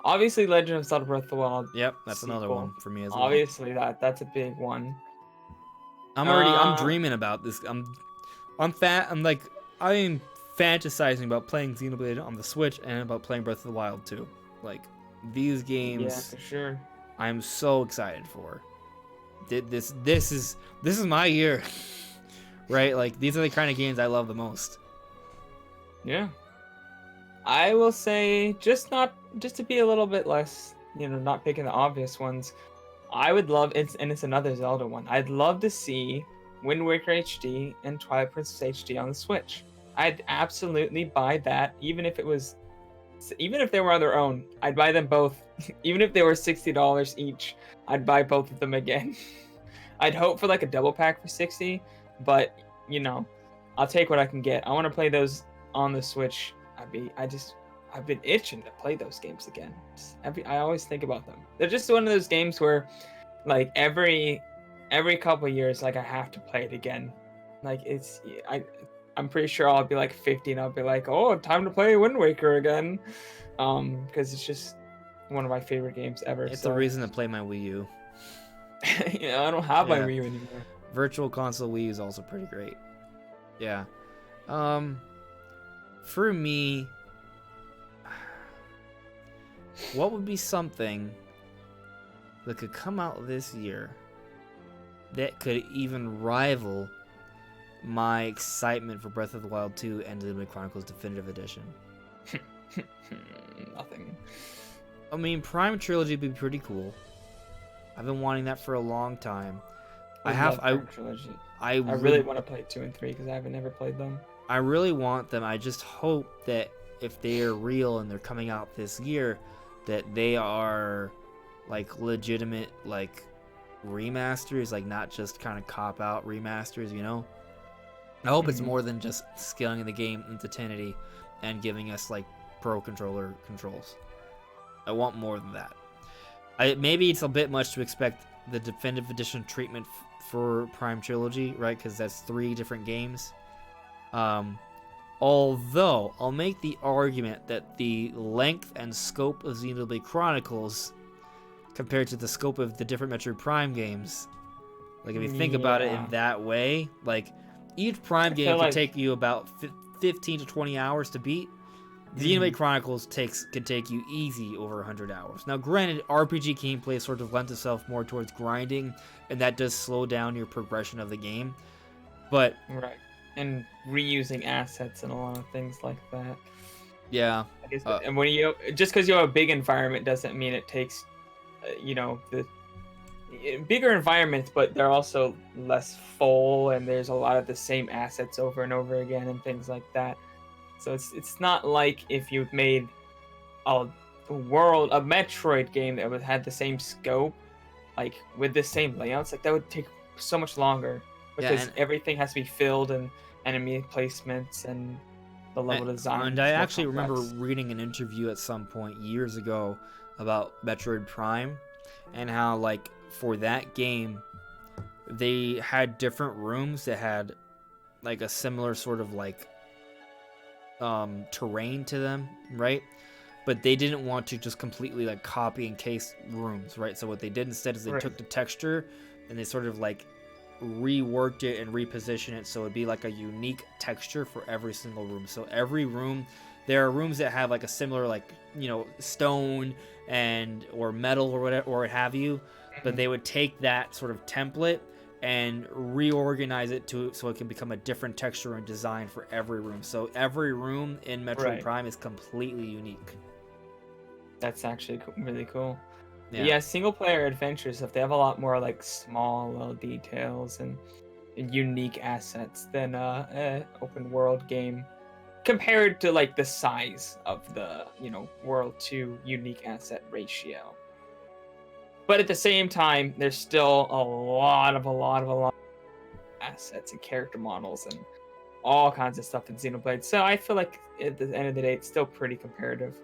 Obviously, Legend of Zelda: Breath of the Wild. Yep, that's sequel. Another one for me as well. Obviously, that's a big one. I'm dreaming about this. I'm fantasizing about playing Xenoblade on the Switch and about playing Breath of the Wild too. Like, these games, yeah, for sure. I'm so excited for. This is my year, right? Like, these are the kind of games I love the most. Yeah, I will say just to be a little bit less, you know, not picking the obvious ones. I would love it's another Zelda one. I'd love to see Wind Waker HD and Twilight Princess HD on the Switch. I'd absolutely buy that, even if they were on their own. I'd buy them both. Even if they were $60 each, I'd buy both of them again. I'd hope for like a double pack for $60, but you know, I'll take what I can get. I want to play those on the Switch. I've been itching to play those games again. I always think about them. They're just one of those games where, like, every couple of years, like, I have to play it again. Like, I'm pretty sure I'll be like 50 and I'll be like, oh, time to play Wind Waker again, because it's just one of my favorite games ever. It's a reason to play my Wii U. I don't have my Wii U anymore. Virtual Console Wii U is also pretty great. Yeah. For me, what would be something that could come out this year that could even rival my excitement for Breath of the Wild 2 and Xenoblade Chronicles Definitive Edition? Nothing. I mean, Prime Trilogy would be pretty cool. I've been wanting that for a long time. I really want to play 2 and 3 because I haven't ever played them. I really want them. I just hope that if they are real and they're coming out this year, that they are like legitimate, like remasters, like not just kind of cop out remasters, you know? I hope it's more than just scaling the game into 1080 and giving us like pro controller controls. I want more than that. Maybe it's a bit much to expect the Definitive Edition treatment for Prime Trilogy, right? Because that's 3 different games. Although, I'll make the argument that the length and scope of Xenoblade Chronicles compared to the scope of the different Metroid Prime games, like if you think about it in that way, like each Prime game can take you about 15 to 20 hours to beat. Xenoblade Chronicles can take you easy over 100 hours. Now, granted, RPG gameplay sort of lends itself more towards grinding, and that does slow down your progression of the game. But right, and reusing assets and a lot of things like that. Yeah. I guess, and when just because you have a big environment doesn't mean it takes, the bigger environments, but they're also less full, and there's a lot of the same assets over and over again and things like that. So it's not like if you made a Metroid game that had the same scope, like with the same layouts, like that would take so much longer because everything has to be filled and enemy placements and the level design. And I actually remember reading an interview at some point years ago about Metroid Prime and how like for that game they had different rooms that had like a similar sort of like terrain to them, right? But they didn't want to just completely like copy and paste rooms, right? So what they did instead is they took the texture and they sort of like reworked it and repositioned it so it'd be like a unique texture for every single room. So every room, there are rooms that have like a similar like, stone and or metal or whatever or what have you, but they would take that sort of template and reorganize it so it can become a different texture and design for every room. So every room in Metroid Prime is completely unique. That's actually really cool. Yeah, single player adventure stuff, they have a lot more like small little details and unique assets than open world game compared to like the size of the world to unique asset ratio. But at the same time, there's still a lot of assets and character models and all kinds of stuff in Xenoblade. So I feel like at the end of the day, it's still pretty comparative.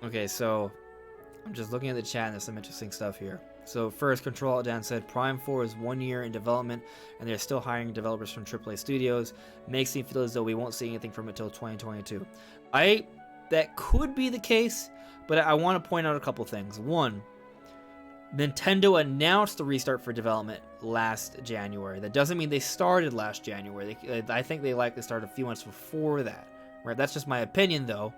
Okay, so I'm just looking at the chat and there's some interesting stuff here. So first, Control Dan said Prime 4 is 1 year in development and they're still hiring developers from AAA studios. Makes me feel as though we won't see anything from it till 2022. That could be the case, but I want to point out a couple things. One, Nintendo announced the restart for development last January. That doesn't mean they started last January. I think they likely started a few months before that. Right? That's just my opinion, though.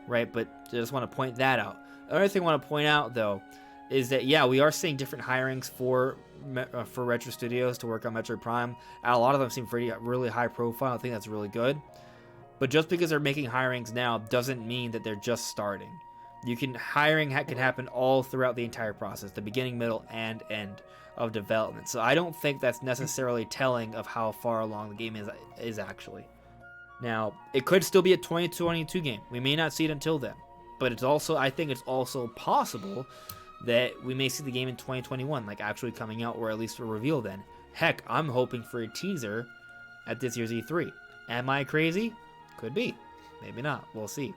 Right? But I just want to point that out. The other thing I want to point out, though, is that, we are seeing different hirings for Retro Studios to work on Metroid Prime. And a lot of them seem really high profile. I think that's really good. But just because they're making hirings now doesn't mean that they're just starting. Hiring can happen all throughout the entire process, the beginning, middle, and end of development. So I don't think that's necessarily telling of how far along the game is actually. Now, it could still be a 2022 game. We may not see it until then. But I think it's also possible that we may see the game in 2021, like actually coming out, or at least a reveal then. Heck, I'm hoping for a teaser at this year's E3. Am I crazy? Could be. Maybe not. We'll see.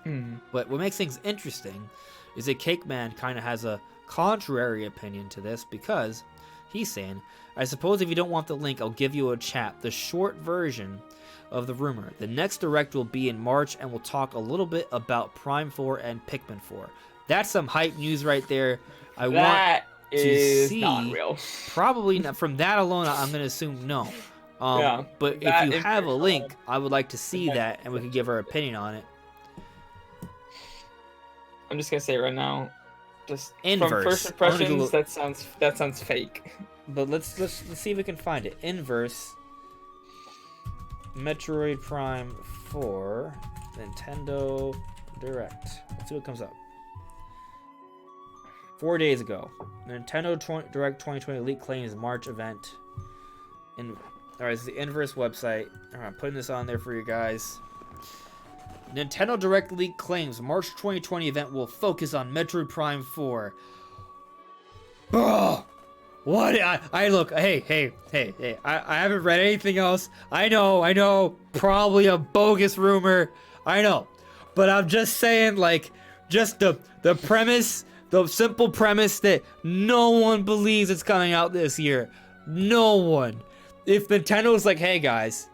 Hmm. But what makes things interesting is that Cake Man kind of has a contrary opinion to this because he's saying, I suppose if you don't want the link, I'll give you a chat, the short version of the rumor. The next Direct will be in March, and we'll talk a little bit about Prime 4 and Pikmin 4. That's some hype news right there. I want to see. Not real. Probably not. From that alone, I'm going to assume no. Yeah, but that if you is have a very link, solid. I would like to see Okay. that, and we can give our opinion on it. I'm just gonna say it right now, just Inverse. from first I'm gonna impressions, Google- that sounds fake. But let's see if we can find it. Inverse Metroid Prime 4 Nintendo Direct. Let's see what comes up. 4 days ago, Nintendo Direct 2020 leak claims March event. All right, this is the Inverse website. All right, I'm putting this on there for you guys. Nintendo Direct leak claims March 2020 event will focus on Metroid Prime 4. Bro, what? I look. Hey. I haven't read anything else. I know. Probably a bogus rumor. I know, but I'm just saying, like, just the premise, the simple premise that no one believes it's coming out this year. No one. If Nintendo's like, hey guys,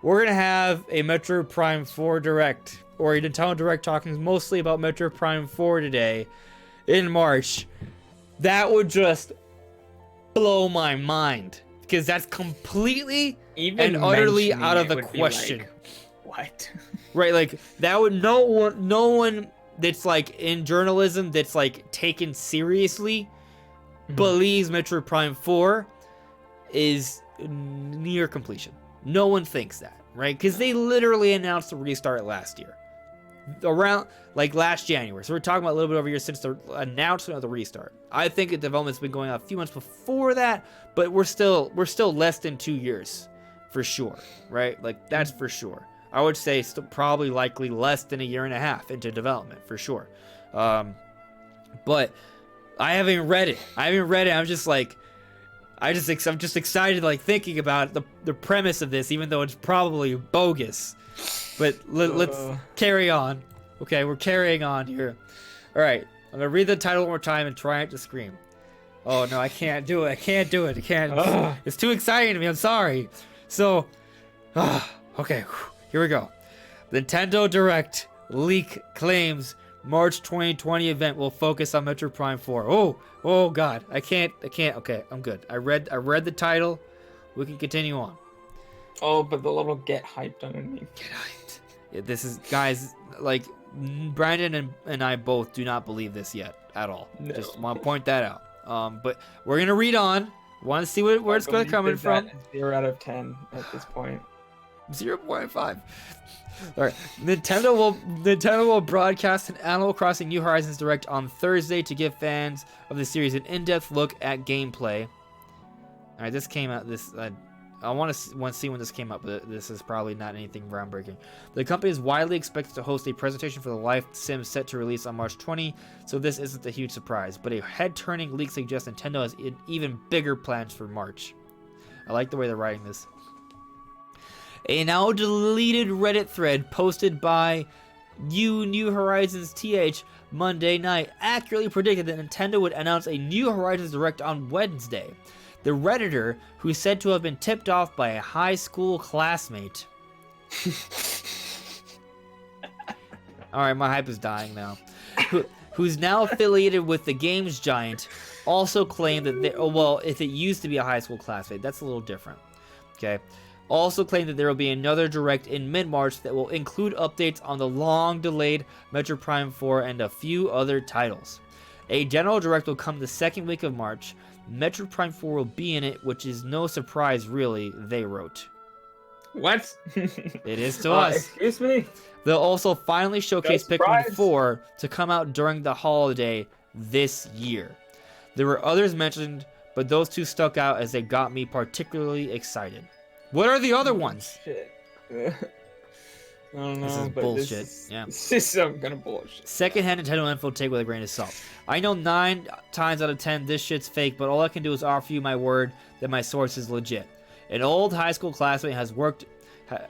we're gonna have a Metroid Prime 4 Direct, or a Nintendo Direct talking mostly about Metroid Prime 4 today in March, that would just blow my mind, because that's completely Even and utterly mentioning out of it the would be question. like, what? Right, like that would no one that's like in journalism that's like taken seriously believes Metroid Prime 4 is near completion. No one thinks that, right? Because they literally announced the restart last year, around like last January. So we're talking about a little bit over a year since the announcement of the restart. I think the development's been going on a few months before that, but we're still less than 2 years for sure, right? Like that's for sure. I would say probably likely less than a year and a half into development for sure. But I haven't read it. I'm just like, I'm just excited, like thinking about the premise of this, even though it's probably bogus. But let's carry on. Okay, we're carrying on here. All right, I'm gonna read the title one more time and try not to scream. Oh no, I can't do it. I can't. It's too exciting to me. I'm sorry. So, okay, here we go. Nintendo Direct leak claims March 2020 event will focus on Metroid Prime 4. Oh God, I can't. Okay, I'm good. I read the title. We can continue on. Oh, but the little get hyped underneath. Get hyped. Yeah, this is, guys, like Brandon and I both do not believe this yet at all. No. Just want to point that out. But we're gonna read on. Want to see where it's going to come from? 0 out of 10 at this point. 0.5. All right. Nintendo will broadcast an Animal Crossing New Horizons Direct on Thursday to give fans of the series an in-depth look at gameplay. All right, this came out. I want to see when this came up, but this is probably not anything groundbreaking. The company is widely expected to host a presentation for the Life Sim set to release on March 20, so this isn't a huge surprise. But a head-turning leak suggests Nintendo has even bigger plans for March. I like the way they're writing this. A now deleted Reddit thread posted by New Horizons TH Monday night accurately predicted that Nintendo would announce a New Horizons Direct on Wednesday. The Redditor, who's said to have been tipped off by a high school classmate. Alright, my hype is dying now. Who's now affiliated with the games giant, also claimed that if it used to be a high school classmate, that's a little different. Okay. Also claimed that there will be another Direct in mid-March that will include updates on the long-delayed Metroid Prime 4 and a few other titles. A general Direct will come the second week of March. Metroid Prime 4 will be in it, which is no surprise, really, they wrote. What? It is to us. Excuse me? They'll also finally showcase No Pikmin surprise. 4 to come out during the holiday this year. There were others mentioned, but those two stuck out as they got me particularly excited. What are the other ones? Shit. I don't know. This is but bullshit. Yeah. This is some kind of bullshit. Secondhand Nintendo info, take with a grain of salt. I know 9 times out of 10 this shit's fake, but all I can do is offer you my word that my source is legit. An old high school classmate has worked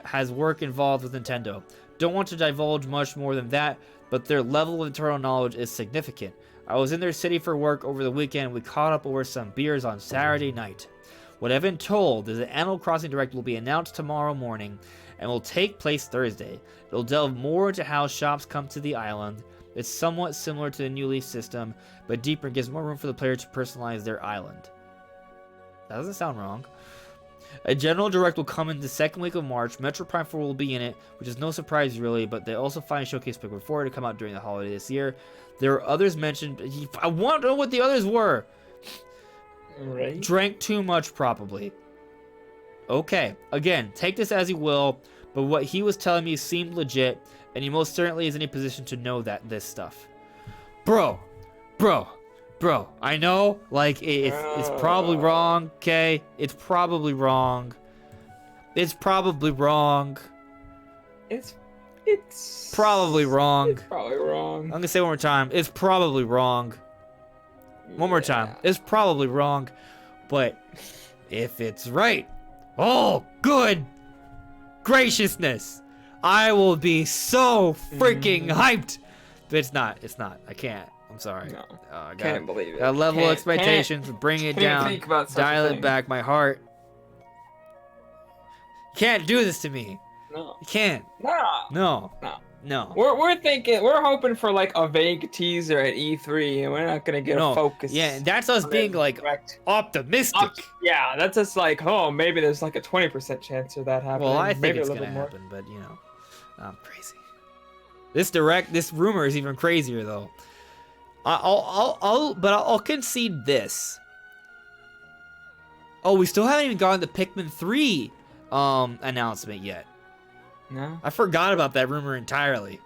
has work involved with Nintendo. Don't want to divulge much more than that, but their level of internal knowledge is significant. I was in their city for work over the weekend. We caught up over some beers on Saturday night. What I've been told is that Animal Crossing Direct will be announced tomorrow morning and will take place Thursday. It'll delve more into how shops come to the island. It's somewhat similar to the New Leaf system, but deeper and gives more room for the player to personalize their island. That doesn't sound wrong. A general direct will come in the second week of March. Metroid Prime 4 will be in it, which is no surprise really, but they also finally showcased Pikmin 4 to come out during the holiday this year. There are others mentioned. I want to know what the others were. Right. Drank too much, probably. Okay, again, take this as you will, but what he was telling me seemed legit, and he most certainly is in a position to know this stuff. Bro, I know, like, it's probably wrong, okay? It's probably wrong. It's probably wrong. It's probably wrong. It's probably wrong. I'm gonna say it one more time. It's probably wrong. One more time. It's probably wrong, but if it's right, oh, good graciousness, I will be so freaking hyped. But it's not. I can't. I'm sorry. No, can't believe it. Got level expectations, bring it down, think about such dial a it thing. back. My heart. You can't do this to me. No. You can't. No. No. We're hoping for like a vague teaser at E3, and we're not gonna get a focus. Yeah, that's us being like optimistic. Yeah, that's just like, oh, maybe there's like a 20% chance of that happening. Well, I think maybe it's a little gonna more. happen, but you know, I'm crazy. This rumor is even crazier though. I'll concede this. Oh, we still haven't even gotten the Pikmin 3 announcement yet. No. I forgot about that rumor entirely.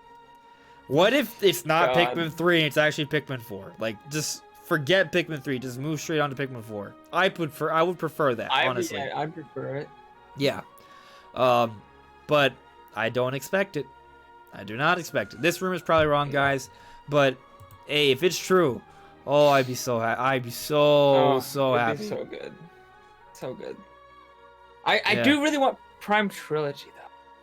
What if it's not Pikmin 3 and it's actually Pikmin 4? Like, just forget Pikmin 3. Just move straight on to Pikmin 4. I would prefer that, honestly. Yeah, I'd prefer it. Yeah. But I don't expect it. I do not expect it. This rumor is probably wrong, guys. But, hey, if it's true, oh, I'd be so happy. I'd be so happy. Be so good. So good. I do really want Prime Trilogy, though.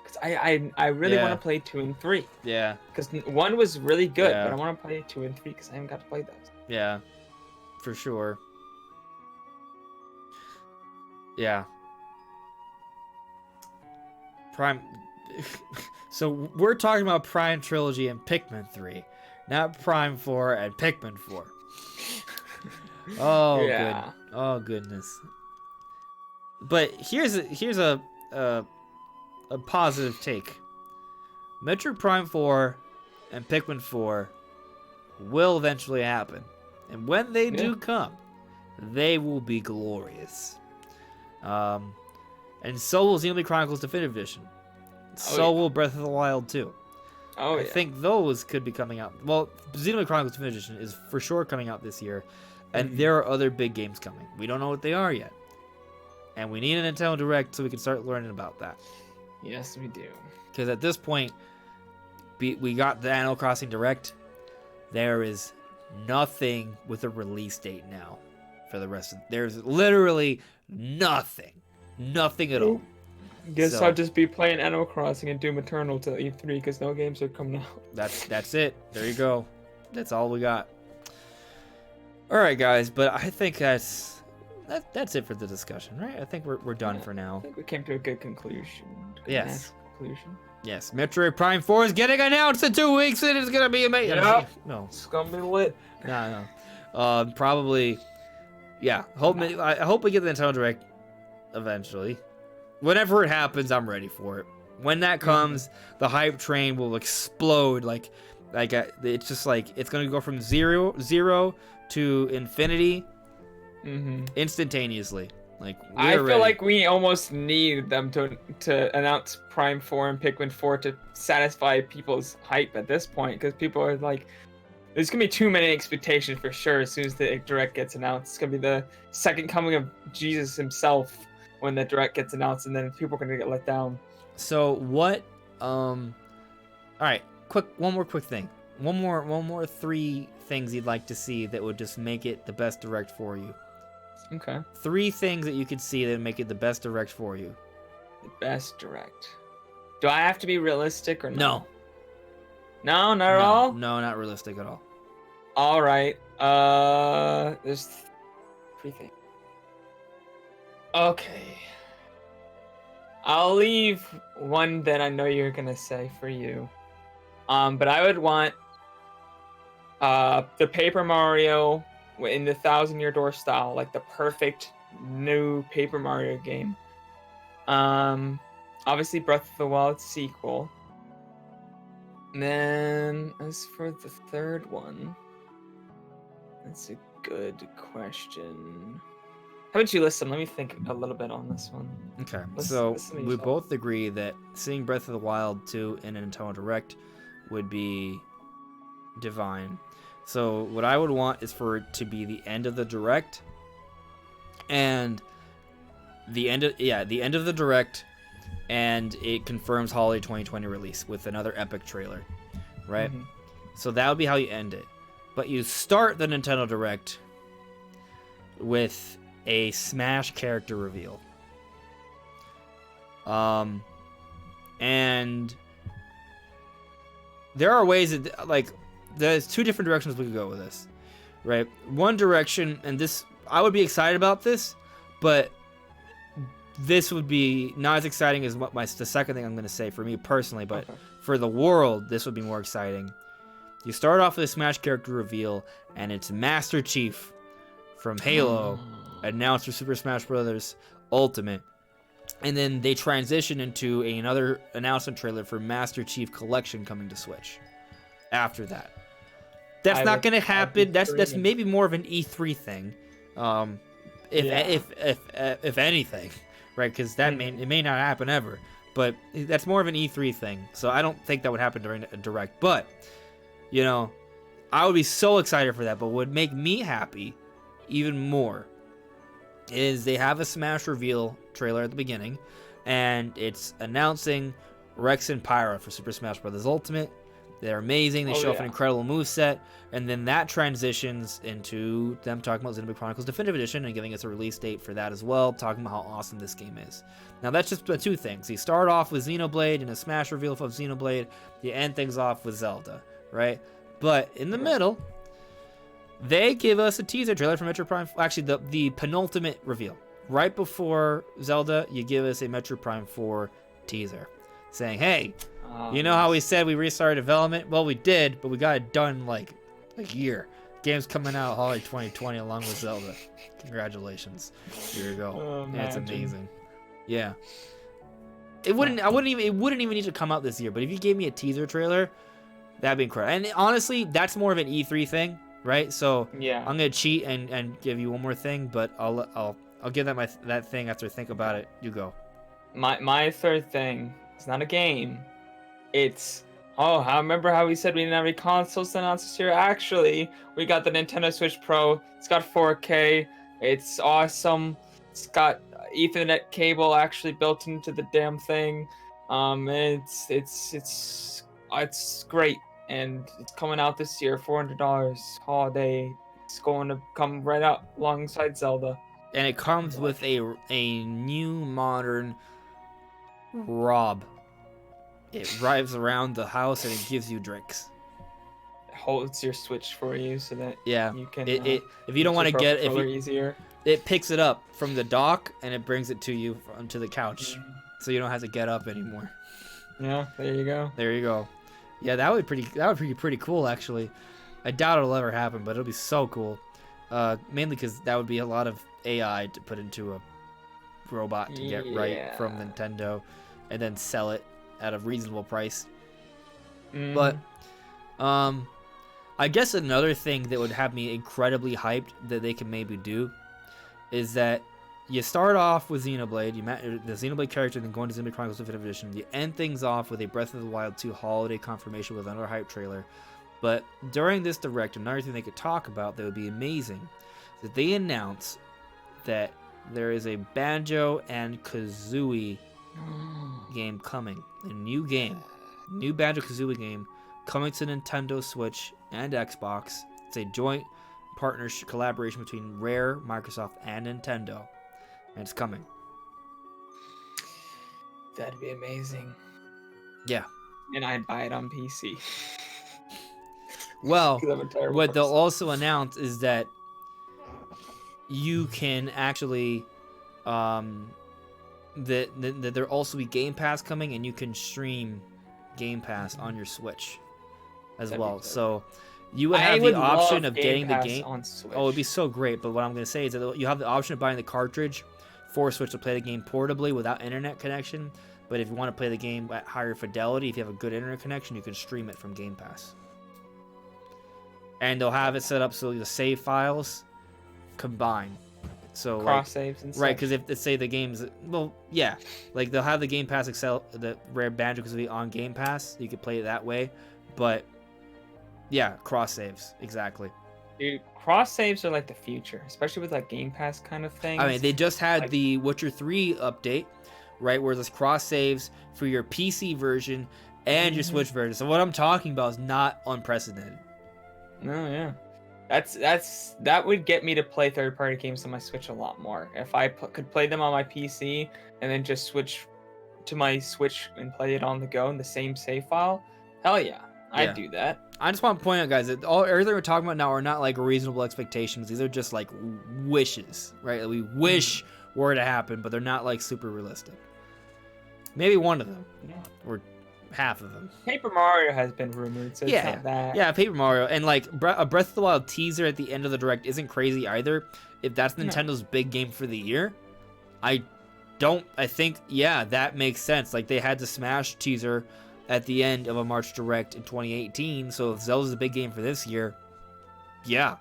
Because I really want to play 2 and 3. Yeah. Because 1 was really good, but I want to play 2 and 3 because I haven't got to play those. Yeah. For sure. Yeah. Prime... So we're talking about Prime Trilogy and Pikmin 3, not Prime 4 and Pikmin 4. Oh, yeah. good. Oh, goodness. But here's a positive take. Metroid Prime 4 and Pikmin 4 will eventually happen. And when they do come, they will be glorious. And so will Xenoblade Chronicles Definitive Edition. So will Breath of the Wild 2. I think those could be coming out. Well, Xenoblade Chronicles Definitive Edition is for sure coming out this year. And there are other big games coming. We don't know what they are yet. And we need a Nintendo Direct so we can start learning about that. Yes, we do. Because at this point, we got the Animal Crossing Direct. There is nothing with a release date now for the rest of... There's literally nothing. Nothing at all. Guess I'll just be playing Animal Crossing and Doom Eternal till E3 because no games are coming out. That's it. There you go. That's all we got. All right, guys. But I think that's it for the discussion, right? I think we're done for now. I think we came to a good conclusion. Yes. Conclusion. Yes. Metroid Prime 4 is getting announced in 2 weeks, and it's gonna be amazing. Yep. No. It's gonna be lit. No. Probably. Yeah. I hope we get the Nintendo Direct eventually. Whenever it happens, I'm ready for it. When that comes, the hype train will explode. It's just like it's gonna go from zero to infinity, instantaneously. I feel like we almost need them to announce Prime 4 and Pikmin 4 to satisfy people's hype at this point, because people are like, there's gonna be too many expectations for sure. As soon as the Direct gets announced, it's gonna be the second coming of Jesus himself when the Direct gets announced, and then people are gonna get let down. So what? All right. One more quick thing. One more 3 things you'd like to see that would just make it the best Direct for you. Okay. 3 things that you could see that would make it the best Direct for you. The best Direct. Do I have to be realistic or No. No, not at all? No, not realistic at all. All right. There's 3 things. Okay. I'll leave one that I know you're gonna say for you. But I would want the Paper Mario in the Thousand Year Door style, like the perfect new Paper Mario game. Obviously Breath of the Wild sequel. And then as for the third one, that's a good question. How about you listen? Let me think a little bit on this one. Okay, Listen so to we yourself. both agree that seeing Breath of the Wild 2 in a Nintendo Direct would be divine. So what I would want is for it to be the end of the Direct, and the end of the Direct, and it confirms holiday 2020 release with another epic trailer, right? Mhm. So that would be how you end it. But you start the Nintendo Direct with a Smash character reveal. And there are ways that, like, there's 2 different directions we could go with this, right? One direction, and this, I would be excited about this, but this would be not as exciting as what the second thing I'm going to say for me personally, but Okay. for the world, this would be more exciting. You start off with a Smash character reveal, and it's Master Chief from Halo, announced for Super Smash Bros. Ultimate. And then they transition into another announcement trailer for Master Chief Collection coming to Switch after that. That's not going to happen. That's maybe more of an E3 thing, if anything, right? Because it may not happen ever, but that's more of an E3 thing. So I don't think that would happen during a Direct. But, you know, I would be so excited for that. But what would make me happy even more is they have a Smash reveal trailer at the beginning, and it's announcing Rex and Pyra for Super Smash Bros. Ultimate. They're amazing. They show off an incredible moveset, and then that transitions into them talking about Xenoblade Chronicles Definitive Edition and giving us a release date for that as well, talking about how awesome this game is. Now, that's just the 2 things. You start off with Xenoblade and a Smash reveal of Xenoblade. You end things off with Zelda, right? But in the middle, they give us a teaser trailer for Metroid Prime. Actually, the penultimate reveal. Right before Zelda, you give us a Metroid Prime 4 teaser saying, hey, you know how we said we restarted development? Well, we did, but we got it done like a year. Game's coming out holiday 2020 along with Zelda. Congratulations. Here you go. Yeah, it's amazing. Yeah. It wouldn't even need to come out this year, but if you gave me a teaser trailer, that'd be incredible. And honestly, that's more of an E3 thing, right? So yeah, I'm gonna cheat and give you one more thing, but I'll give that thing after I think about it. You go. My third thing, it's not a game. It's I remember how we said we didn't have any consoles announced this year. Actually, we got the Nintendo Switch Pro. It's got 4K. It's awesome. It's got Ethernet cable actually built into the damn thing. It's great, and it's coming out this year, $400 holiday. It's going to come right out alongside Zelda. And it comes with a new modern Rob. It drives around the house and it gives you drinks. It holds your Switch for you so that you can. If you don't want to get easier, it picks it up from the dock and it brings it to you onto the couch, so you don't have to get up anymore. Yeah, there you go. There you go. Yeah, that would be pretty cool actually. I doubt it'll ever happen, but it'll be so cool. Mainly because that would be a lot of AI to put into a robot to get right from Nintendo, and then sell it at a reasonable price. But I guess another thing that would have me incredibly hyped that they can maybe do is that you start off with Xenoblade, the Xenoblade character, then go into Xenoblade Chronicles Definitive Edition. You end things off with a Breath of the Wild 2 holiday confirmation with another hype trailer. But during this Direct, another thing they could talk about that would be amazing is that they announce that there is a Banjo and Kazooie game coming. A new game. New Banjo-Kazooie game coming to Nintendo Switch and Xbox. It's a joint partnership collaboration between Rare, Microsoft, and Nintendo. And it's coming. That'd be amazing. Yeah. And I'd buy it on PC. Well, 'Cause I'm a terrible what they'll person. also announce is that you can actually that there'll also be Game Pass coming, and you can stream Game Pass on your Switch as That'd be well. dope. So you would I have the would option love of Game getting the Pass game. on Switch. Oh, it'd be so great. But what I'm going to say is that you have the option of buying the cartridge for Switch to play the game portably without internet connection. But if you want to play the game at higher fidelity, if you have a good internet connection, you can stream it from Game Pass. And they'll have it set up so the save files combine. So cross saves and stuff. right, because if say the game's yeah, like they'll have the Game Pass Excel, the Rare Banjo will be on Game Pass. You could play it that way, but yeah, cross saves exactly. Dude, cross saves are like the future, especially with like Game Pass kind of thing. I mean, they just had like, the Witcher 3 update, right, where there's cross saves for your PC version and your Switch version. So what I'm talking about is not unprecedented. No, yeah. That would get me to play third-party games on my Switch a lot more. If I could play them on my PC and then just switch to my Switch and play it on the go in the same save file, hell yeah, I'd do that. I just want to point out, guys, that everything we're talking about now are not like reasonable expectations. These are just like wishes, right? Like, we wish were to happen, but they're not like super realistic. Maybe one of them, or half of them. Paper Mario has been rumored, so it's not that. Yeah, Paper Mario. And like a Breath of the Wild teaser at the end of the Direct isn't crazy either. If that's Nintendo's big game for the year, I think, yeah, that makes sense. Like, they had the Smash teaser at the end of a March Direct in 2018, so if Zelda's the big game for this year, yeah.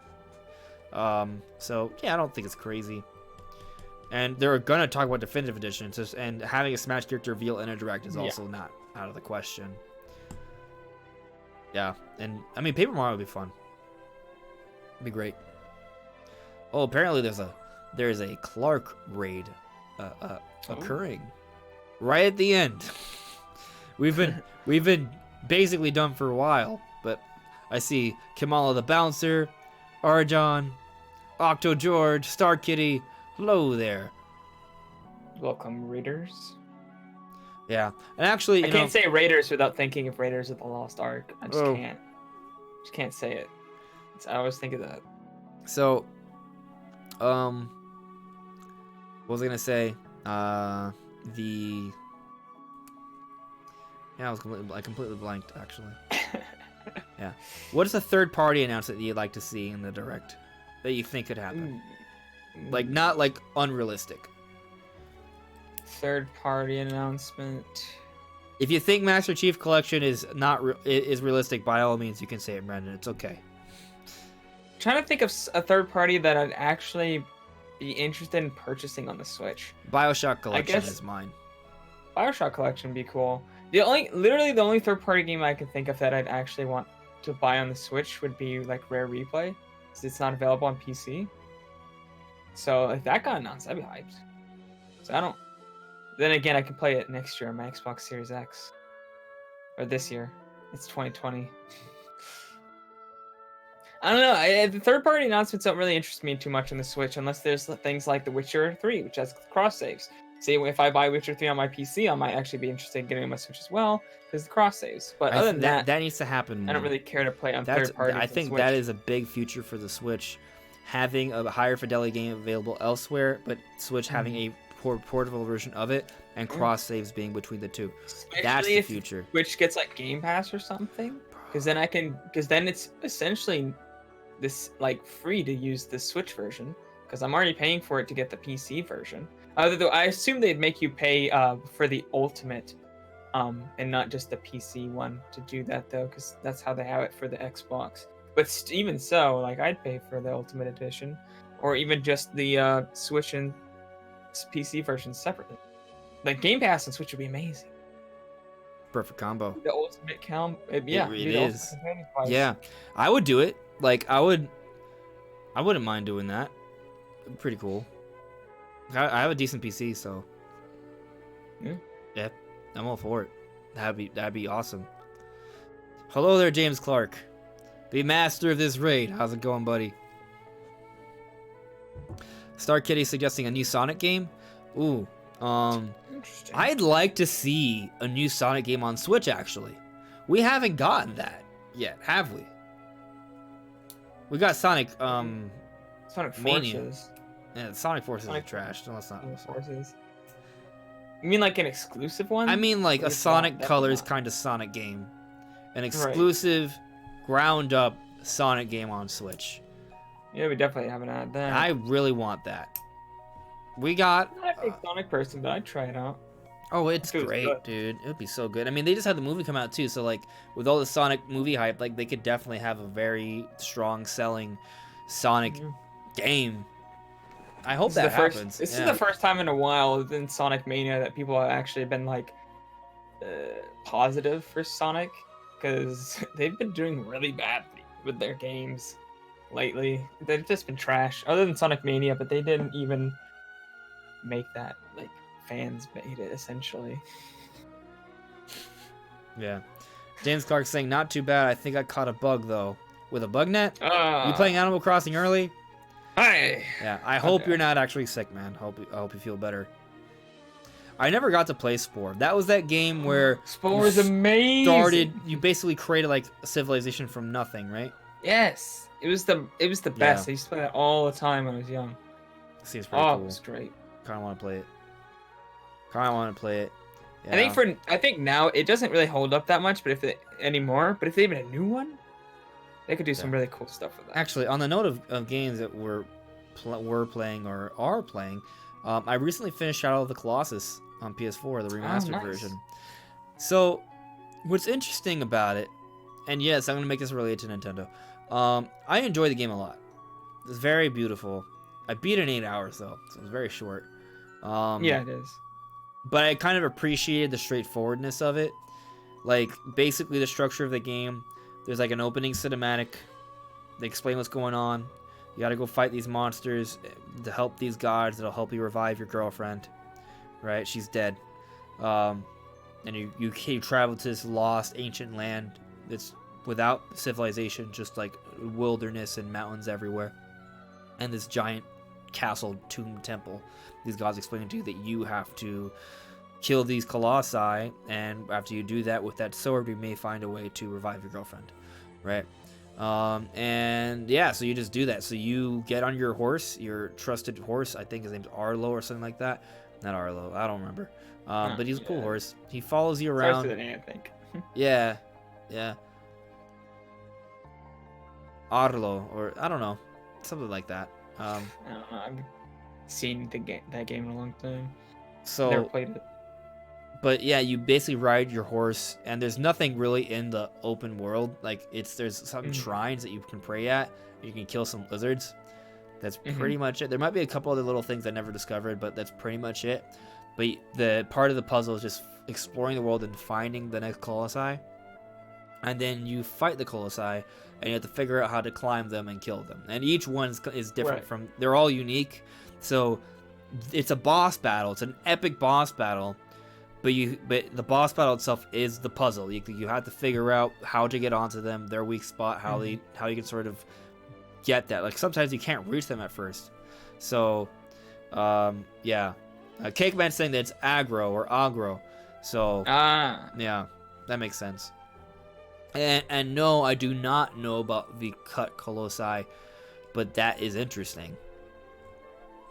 So, yeah, I don't think it's crazy. And they're gonna talk about Definitive Edition, and having a Smash character reveal in a Direct is also not out of the question. Yeah, and I mean, Paper Mario would be fun. It'd be great. Oh, apparently there's a Clark raid occurring right at the end. We've been basically done for a while, but I see Kamala the Bouncer, Arjon, Octo George, Star Kitty. Hello there. Welcome, Raiders. Yeah, and actually, I can't say Raiders without thinking of Raiders of the Lost Ark. I just can't. Just can't say it. I always think of that. So, what was I gonna say? I completely blanked actually. Yeah. What is a third-party announcement that you'd like to see in the Direct that you think could happen? Like, not like unrealistic. Third-party announcement. If you think Master Chief Collection is is realistic, by all means, you can say it, Brendan. It's okay. I'm trying to think of a third party that I'd actually be interested in purchasing on the Switch. BioShock Collection is mine. BioShock Collection would be cool. Literally the only third-party game I can think of that I'd actually want to buy on the Switch would be like Rare Replay, because it's not available on PC. So if that got announced, I'd be hyped. So I don't. Then again, I can play it next year on my Xbox Series X, or this year. It's 2020. I don't know. The third-party announcements don't really interest me too much on the Switch, unless there's things like The Witcher 3, which has cross saves. See, if I buy Witcher 3 on my PC, I might actually be interested in getting it on my Switch as well, because the cross saves. But other than that, that needs to happen. I don't really care to play on third party. I think that is a big future for the Switch, having a higher fidelity game available elsewhere, but Switch having a portable version of it, and cross saves being between the two. Especially that's the if future. Switch gets like Game Pass or something, because then then it's essentially this like free to use the Switch version, because I'm already paying for it to get the PC version. Although I assume they'd make you pay for the Ultimate, and not just the PC one to do that though, because that's how they have it for the Xbox. But even so, like, I'd pay for the Ultimate Edition, or even just the Switch and PC version separately. Like, Game Pass on Switch would be amazing. Perfect combo. The Ultimate It is. Yeah, I would do it. Like, I wouldn't mind doing that. Pretty cool. I have a decent PC, so yeah, I'm all for it. That'd be awesome. Hello there, James Clark, the master of this raid. How's it going, buddy? Star Kitty suggesting a new Sonic game. Ooh, Interesting. I'd like to see a new Sonic game on Switch, actually. We haven't gotten that yet, have we? We got Sonic, Sonic Mania. Forces. Yeah, Sonic Forces Sonic is trash. No, it's not. Sonic Forces. You mean like an exclusive one? I mean like a Like Sonic that Colors one? kind of Sonic game. An exclusive, ground-up Sonic game on Switch. Yeah, we definitely haven't had that. I really want that. We got... I'm not a big Sonic person, but I'd try it out. Oh, it's If it was great, good. dude. It would be so good. I mean, they just had the movie come out, too, so, like, with all the Sonic movie hype, like, they could definitely have a very strong selling Sonic game. I hope that happens. This is the first time in a while in Sonic Mania that people have actually been, like, positive for Sonic, because they've been doing really badly with their games lately. They've just been trash, other than Sonic Mania, but they didn't even make that, like, fans made it, essentially. Yeah. James Clark saying, not too bad. I think I caught a bug, though. With a bug net? You playing Animal Crossing early? Hi! Yeah, I hope you're not actually sick, man. I hope you feel better. I never got to play Spore. That was that game where Spore is amazing. you basically created like a civilization from nothing, right? Yes, it was the best. I used to play that all the time when I was young. Seems pretty Oh, cool. it was great. Kind of want to play it. Yeah. I think now it doesn't really hold up that much, but if they made a new one, they could do some really cool stuff with that. Actually, on the note of games that we're playing or are playing, I recently finished Shadow of the Colossus on PS4, the remastered version. So, what's interesting about it, and yes, I'm going to make this related to Nintendo, I enjoy the game a lot. It's very beautiful. I beat it in 8 hours, though, so it was very short. Yeah, it is. But I kind of appreciated the straightforwardness of it. Like, basically the structure of the game, there's like an opening cinematic. They explain what's going on. You gotta go fight these monsters to help these gods that'll help you revive your girlfriend. Right? She's dead. And you travel to this lost ancient land that's without civilization, just like wilderness and mountains everywhere. And this giant castle, tomb, temple. These gods explain to you that you have to kill these colossi, and after you do that with that sword, you may find a way to revive your girlfriend, right? And yeah, so you just do that. So you get on your horse, your trusted horse. I think his name's Arlo or something like that. Not Arlo, I don't remember. But he's a cool horse. He follows you around. Starts with an A, I think. Yeah. Arlo, or I don't know, something like that. I don't know. I've seen that game in a long time. So Never played it. But yeah, you basically ride your horse, and there's nothing really in the open world. Like there's some shrines that you can pray at. You can kill some lizards. That's pretty much it. There might be a couple other little things I never discovered, but that's pretty much it. But the part of the puzzle is just exploring the world and finding the next colossi. And then you fight the colossi, and you have to figure out how to climb them and kill them. And each one is different from. They're all unique. So it's a boss battle. It's an epic boss battle. But the boss battle itself is the puzzle. You have to figure out how to get onto them, their weak spot, how you can sort of get that. Like sometimes you can't reach them at first. So, yeah. Cake Man saying that it's aggro or agro. So, yeah, that makes sense. And no, I do not know about the cut colossi, but that is interesting.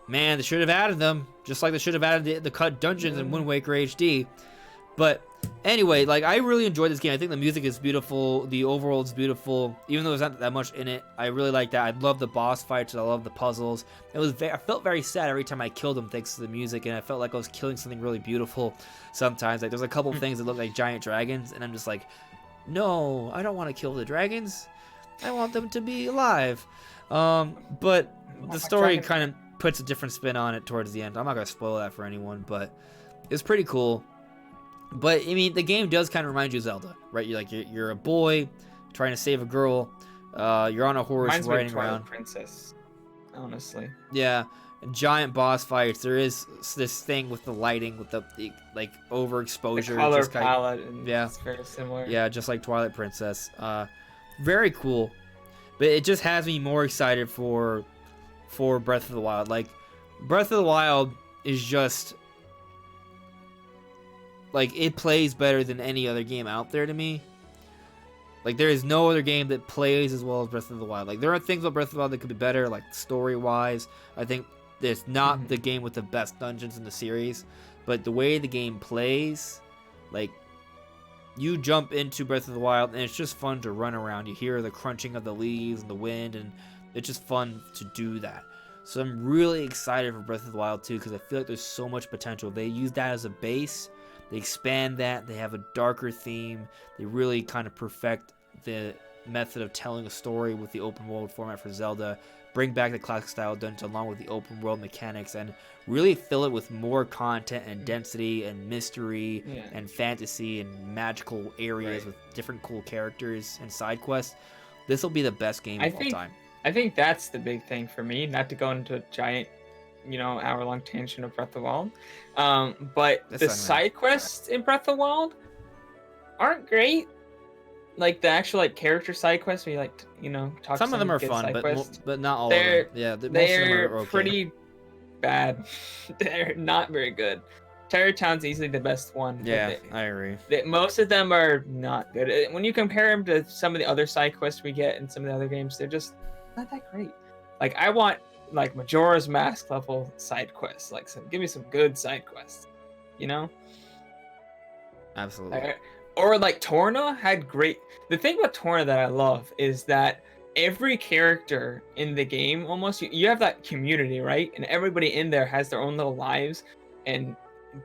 Man, they should have added them, just like they should have added the cut dungeons in Wind Waker HD. But anyway, like I really enjoyed this game. I think the music is beautiful, the overall is beautiful, even though there's not that much in it. I really like that. I love the boss fights. I love the puzzles. I felt very sad every time I killed them thanks to the music, and I felt like I was killing something really beautiful. Sometimes, like there's a couple things that look like giant dragons, and I'm just like, no, I don't want to kill the dragons. I want them to be alive. But the story kind of puts a different spin on it towards the end. I'm not going to spoil that for anyone, but it's pretty cool. But, I mean, the game does kind of remind you of Zelda, right? You're a boy trying to save a girl. You're on a horse riding around. Princess, honestly. Yeah. Giant boss fights. There is this thing with the lighting, with the like overexposure. The color palette. Yeah. It's very similar. Yeah, just like Twilight Princess. Very cool. But it just has me more excited for Breath of the Wild. Like, Breath of the Wild is just like it plays better than any other game out there to me. Like there is no other game that plays as well as Breath of the Wild. Like there are things about Breath of the Wild that could be better, like story wise. I think it's not the game with the best dungeons in the series, but the way the game plays, like you jump into Breath of the Wild and it's just fun to run around. You hear the crunching of the leaves and the wind, and it's just fun to do that. So I'm really excited for Breath of the Wild 2 because I feel like there's so much potential. They use that as a base. They expand that. They have a darker theme. They really kind of perfect the method of telling a story with the open world format for Zelda. Bring back the classic style dungeon along with the open world mechanics and really fill it with more content and density and mystery and fantasy and magical areas with different cool characters and side quests. This will be the best game of all time. I think that's the big thing for me, not to go into a giant, hour-long tangent of Breath of the Wild. But the side quests in Breath of the Wild aren't great. Like the actual character side quests, where you talk. Some to of them are fun, but not all of them. Yeah, most of them are okay. Pretty bad. They're not very good. Terror Town's easily the best one. Yeah, I agree. Most of them are not good. When you compare them to some of the other side quests we get in some of the other games, they're just not that great. Like I want Majora's Mask level side quests. Give me some good side quests. Absolutely. Or Torna had great. The thing about Torna that I love is that every character in the game, almost you have that community, right? And everybody in there has their own little lives,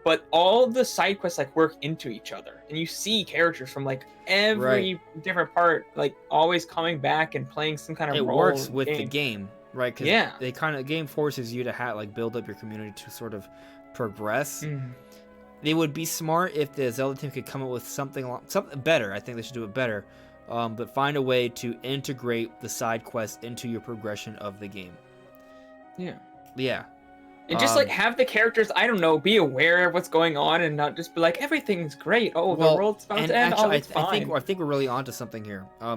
but all the side quests work into each other, and you see characters from every different part, always coming back and playing some kind of role. It works with the game, right? Because the game forces you to build up your community to sort of progress. They would be smart if the Zelda team could come up with something better. I think they should do it better, but find a way to integrate the side quests into your progression of the game. Yeah. And just have the characters, I don't know, be aware of what's going on and not just be everything's great. Oh, the world's about to end. Actually, it's fine. I think we're really onto something here. I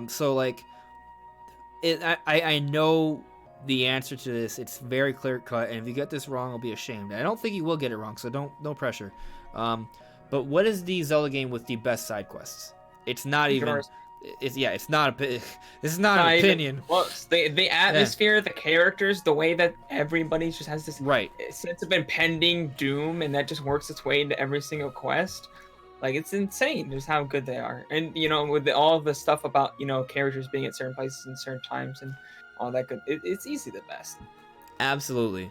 know the answer to this. It's very clear cut, and if you get this wrong, I'll be ashamed. I don't think you will get it wrong, so no pressure. But what is the Zelda game with the best side quests? It's not even. It's not. This is not an opinion. Well, the atmosphere, the characters, the way that everybody just has this sense of impending doom, and that just works its way into every single quest. It's insane just how good they are. And with all of the stuff about characters being at certain places and certain times and all that good, it's easily the best. Absolutely.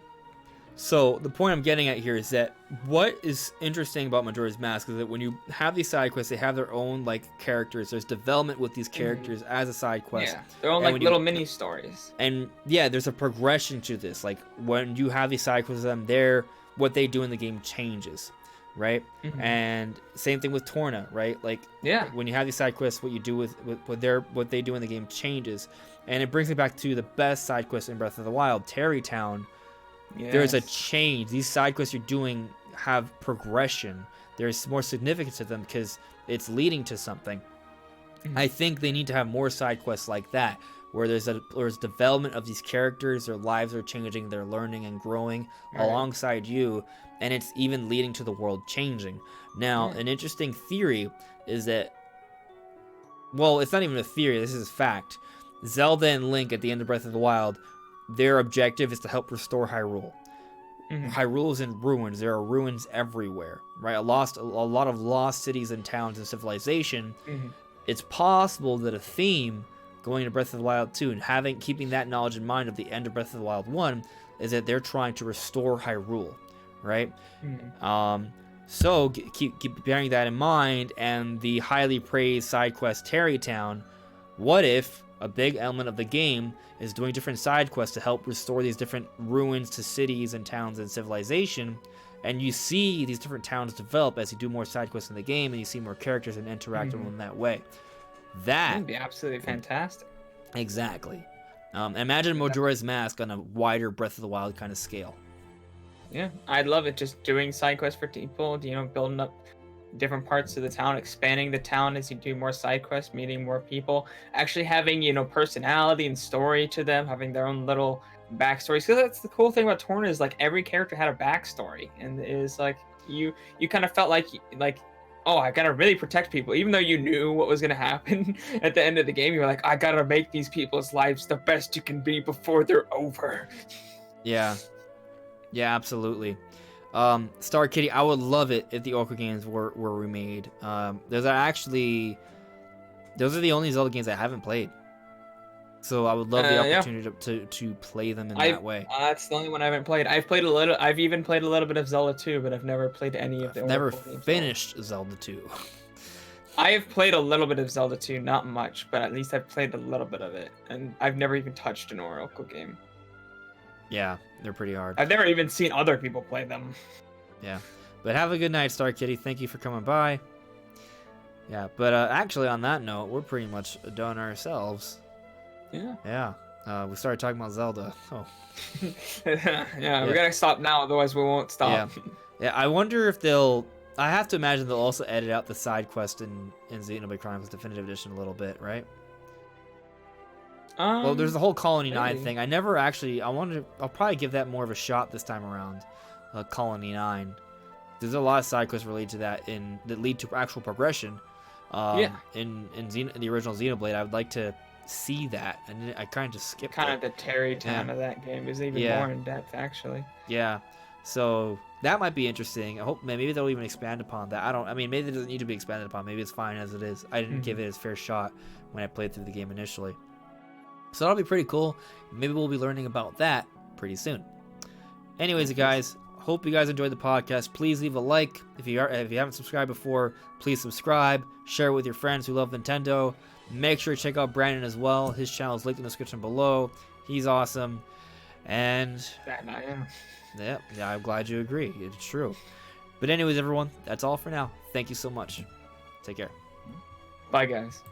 So the point I'm getting at here is that what is interesting about Majora's Mask is that when you have these side quests, they have their own characters. There's development with these characters as a side quest. Yeah, their own little mini stories. And there's a progression to this. When you have these side quests with them, what they do in the game changes, right? And same thing with Torna, right? When you have these side quests, what you do with what they do in the game changes. And it brings me back to the best side quest in Breath of the Wild, Tarry Town. Yes. There's a change. These side quests you're doing have progression. There's more significance to them because it's leading to something. I think they need to have more side quests like that, where there's development of these characters, their lives are changing, they're learning and growing alongside you, and it's even leading to the world changing. Now, an interesting theory is that, well, it's not even a theory, this is fact. Zelda and Link at the end of Breath of the Wild, their objective is to help restore Hyrule. Hyrule is in ruins. There are ruins everywhere, right? A lot of lost cities and towns and civilization. It's possible that a theme going to Breath of the Wild 2 and keeping that knowledge in mind of the end of Breath of the Wild 1 is that they're trying to restore Hyrule, right? So keep bearing that in mind. And the highly praised side quest Tarry Town, what if a big element of the game is doing different side quests to help restore these different ruins to cities and towns and civilization, and you see these different towns develop as you do more side quests in the game, and you see more characters and interact with them in that way. That would be absolutely fantastic. Exactly. Imagine Majora's Mask on a wider Breath of the Wild kind of scale. Yeah, I'd love it. Just doing side quests for people, building up different parts of the town, expanding the town as you do more side quests, meeting more people, actually having personality and story to them, having their own little backstories. Because that's the cool thing about Torna is every character had a backstory, and it is you kind of felt like oh, I gotta really protect people, even though you knew what was gonna happen at the end of the game. You were like, I gotta make these people's lives the best you can be before they're over. Yeah. Yeah, absolutely. Star Kitty, I would love it if the Orca games were remade. Those are the only Zelda games I haven't played. So I would love the Yeah. opportunity to play them in that way. That's the only one I haven't played. I've played a little. I've even played a little bit of Zelda 2, but I've never played any of the I've never Oracle games. finished Zelda 2. I have played a little bit of Zelda 2, not much, but at least I've played a little bit of it, and I've never even touched an Oracle game. Yeah, they're pretty hard. I've never even seen other people play them. Yeah, but have a good night, Star Kitty. Thank you for coming by. Yeah, but actually, on that note, we're pretty much done ourselves. Yeah. Yeah. We started talking about Zelda. Oh. Yeah, we gotta stop now, otherwise we won't stop. Yeah, I wonder if they'll... I have to imagine they'll also edit out the side quest in Xenoblade Chronicles Definitive Edition a little bit, right? Well, there's the whole Colony 9 thing. I never actually... I'll probably give that more of a shot this time around. Colony 9. There's a lot of side quests related to that that lead to actual progression. In the original Xenoblade, I would like to see that, and I kind of just skipped kind of the Terry town of that game is even more in depth, actually. Yeah, so that might be interesting. I hope maybe they'll even expand upon that. I mean, maybe it doesn't need to be expanded upon. Maybe it's fine as it is. I didn't give it its fair shot when I played through the game initially. So that'll be pretty cool. Maybe we'll be learning about that pretty soon. Anyways, guys, hope you guys enjoyed the podcast. Please leave a like. If you haven't subscribed before, please subscribe. Share it with your friends who love Nintendo. Make sure to check out Brandon as well. His channel is linked in the description below. He's awesome. And yeah, I'm glad you agree. It's true. But anyways, everyone, that's all for now. Thank you so much. Take care. Bye, guys.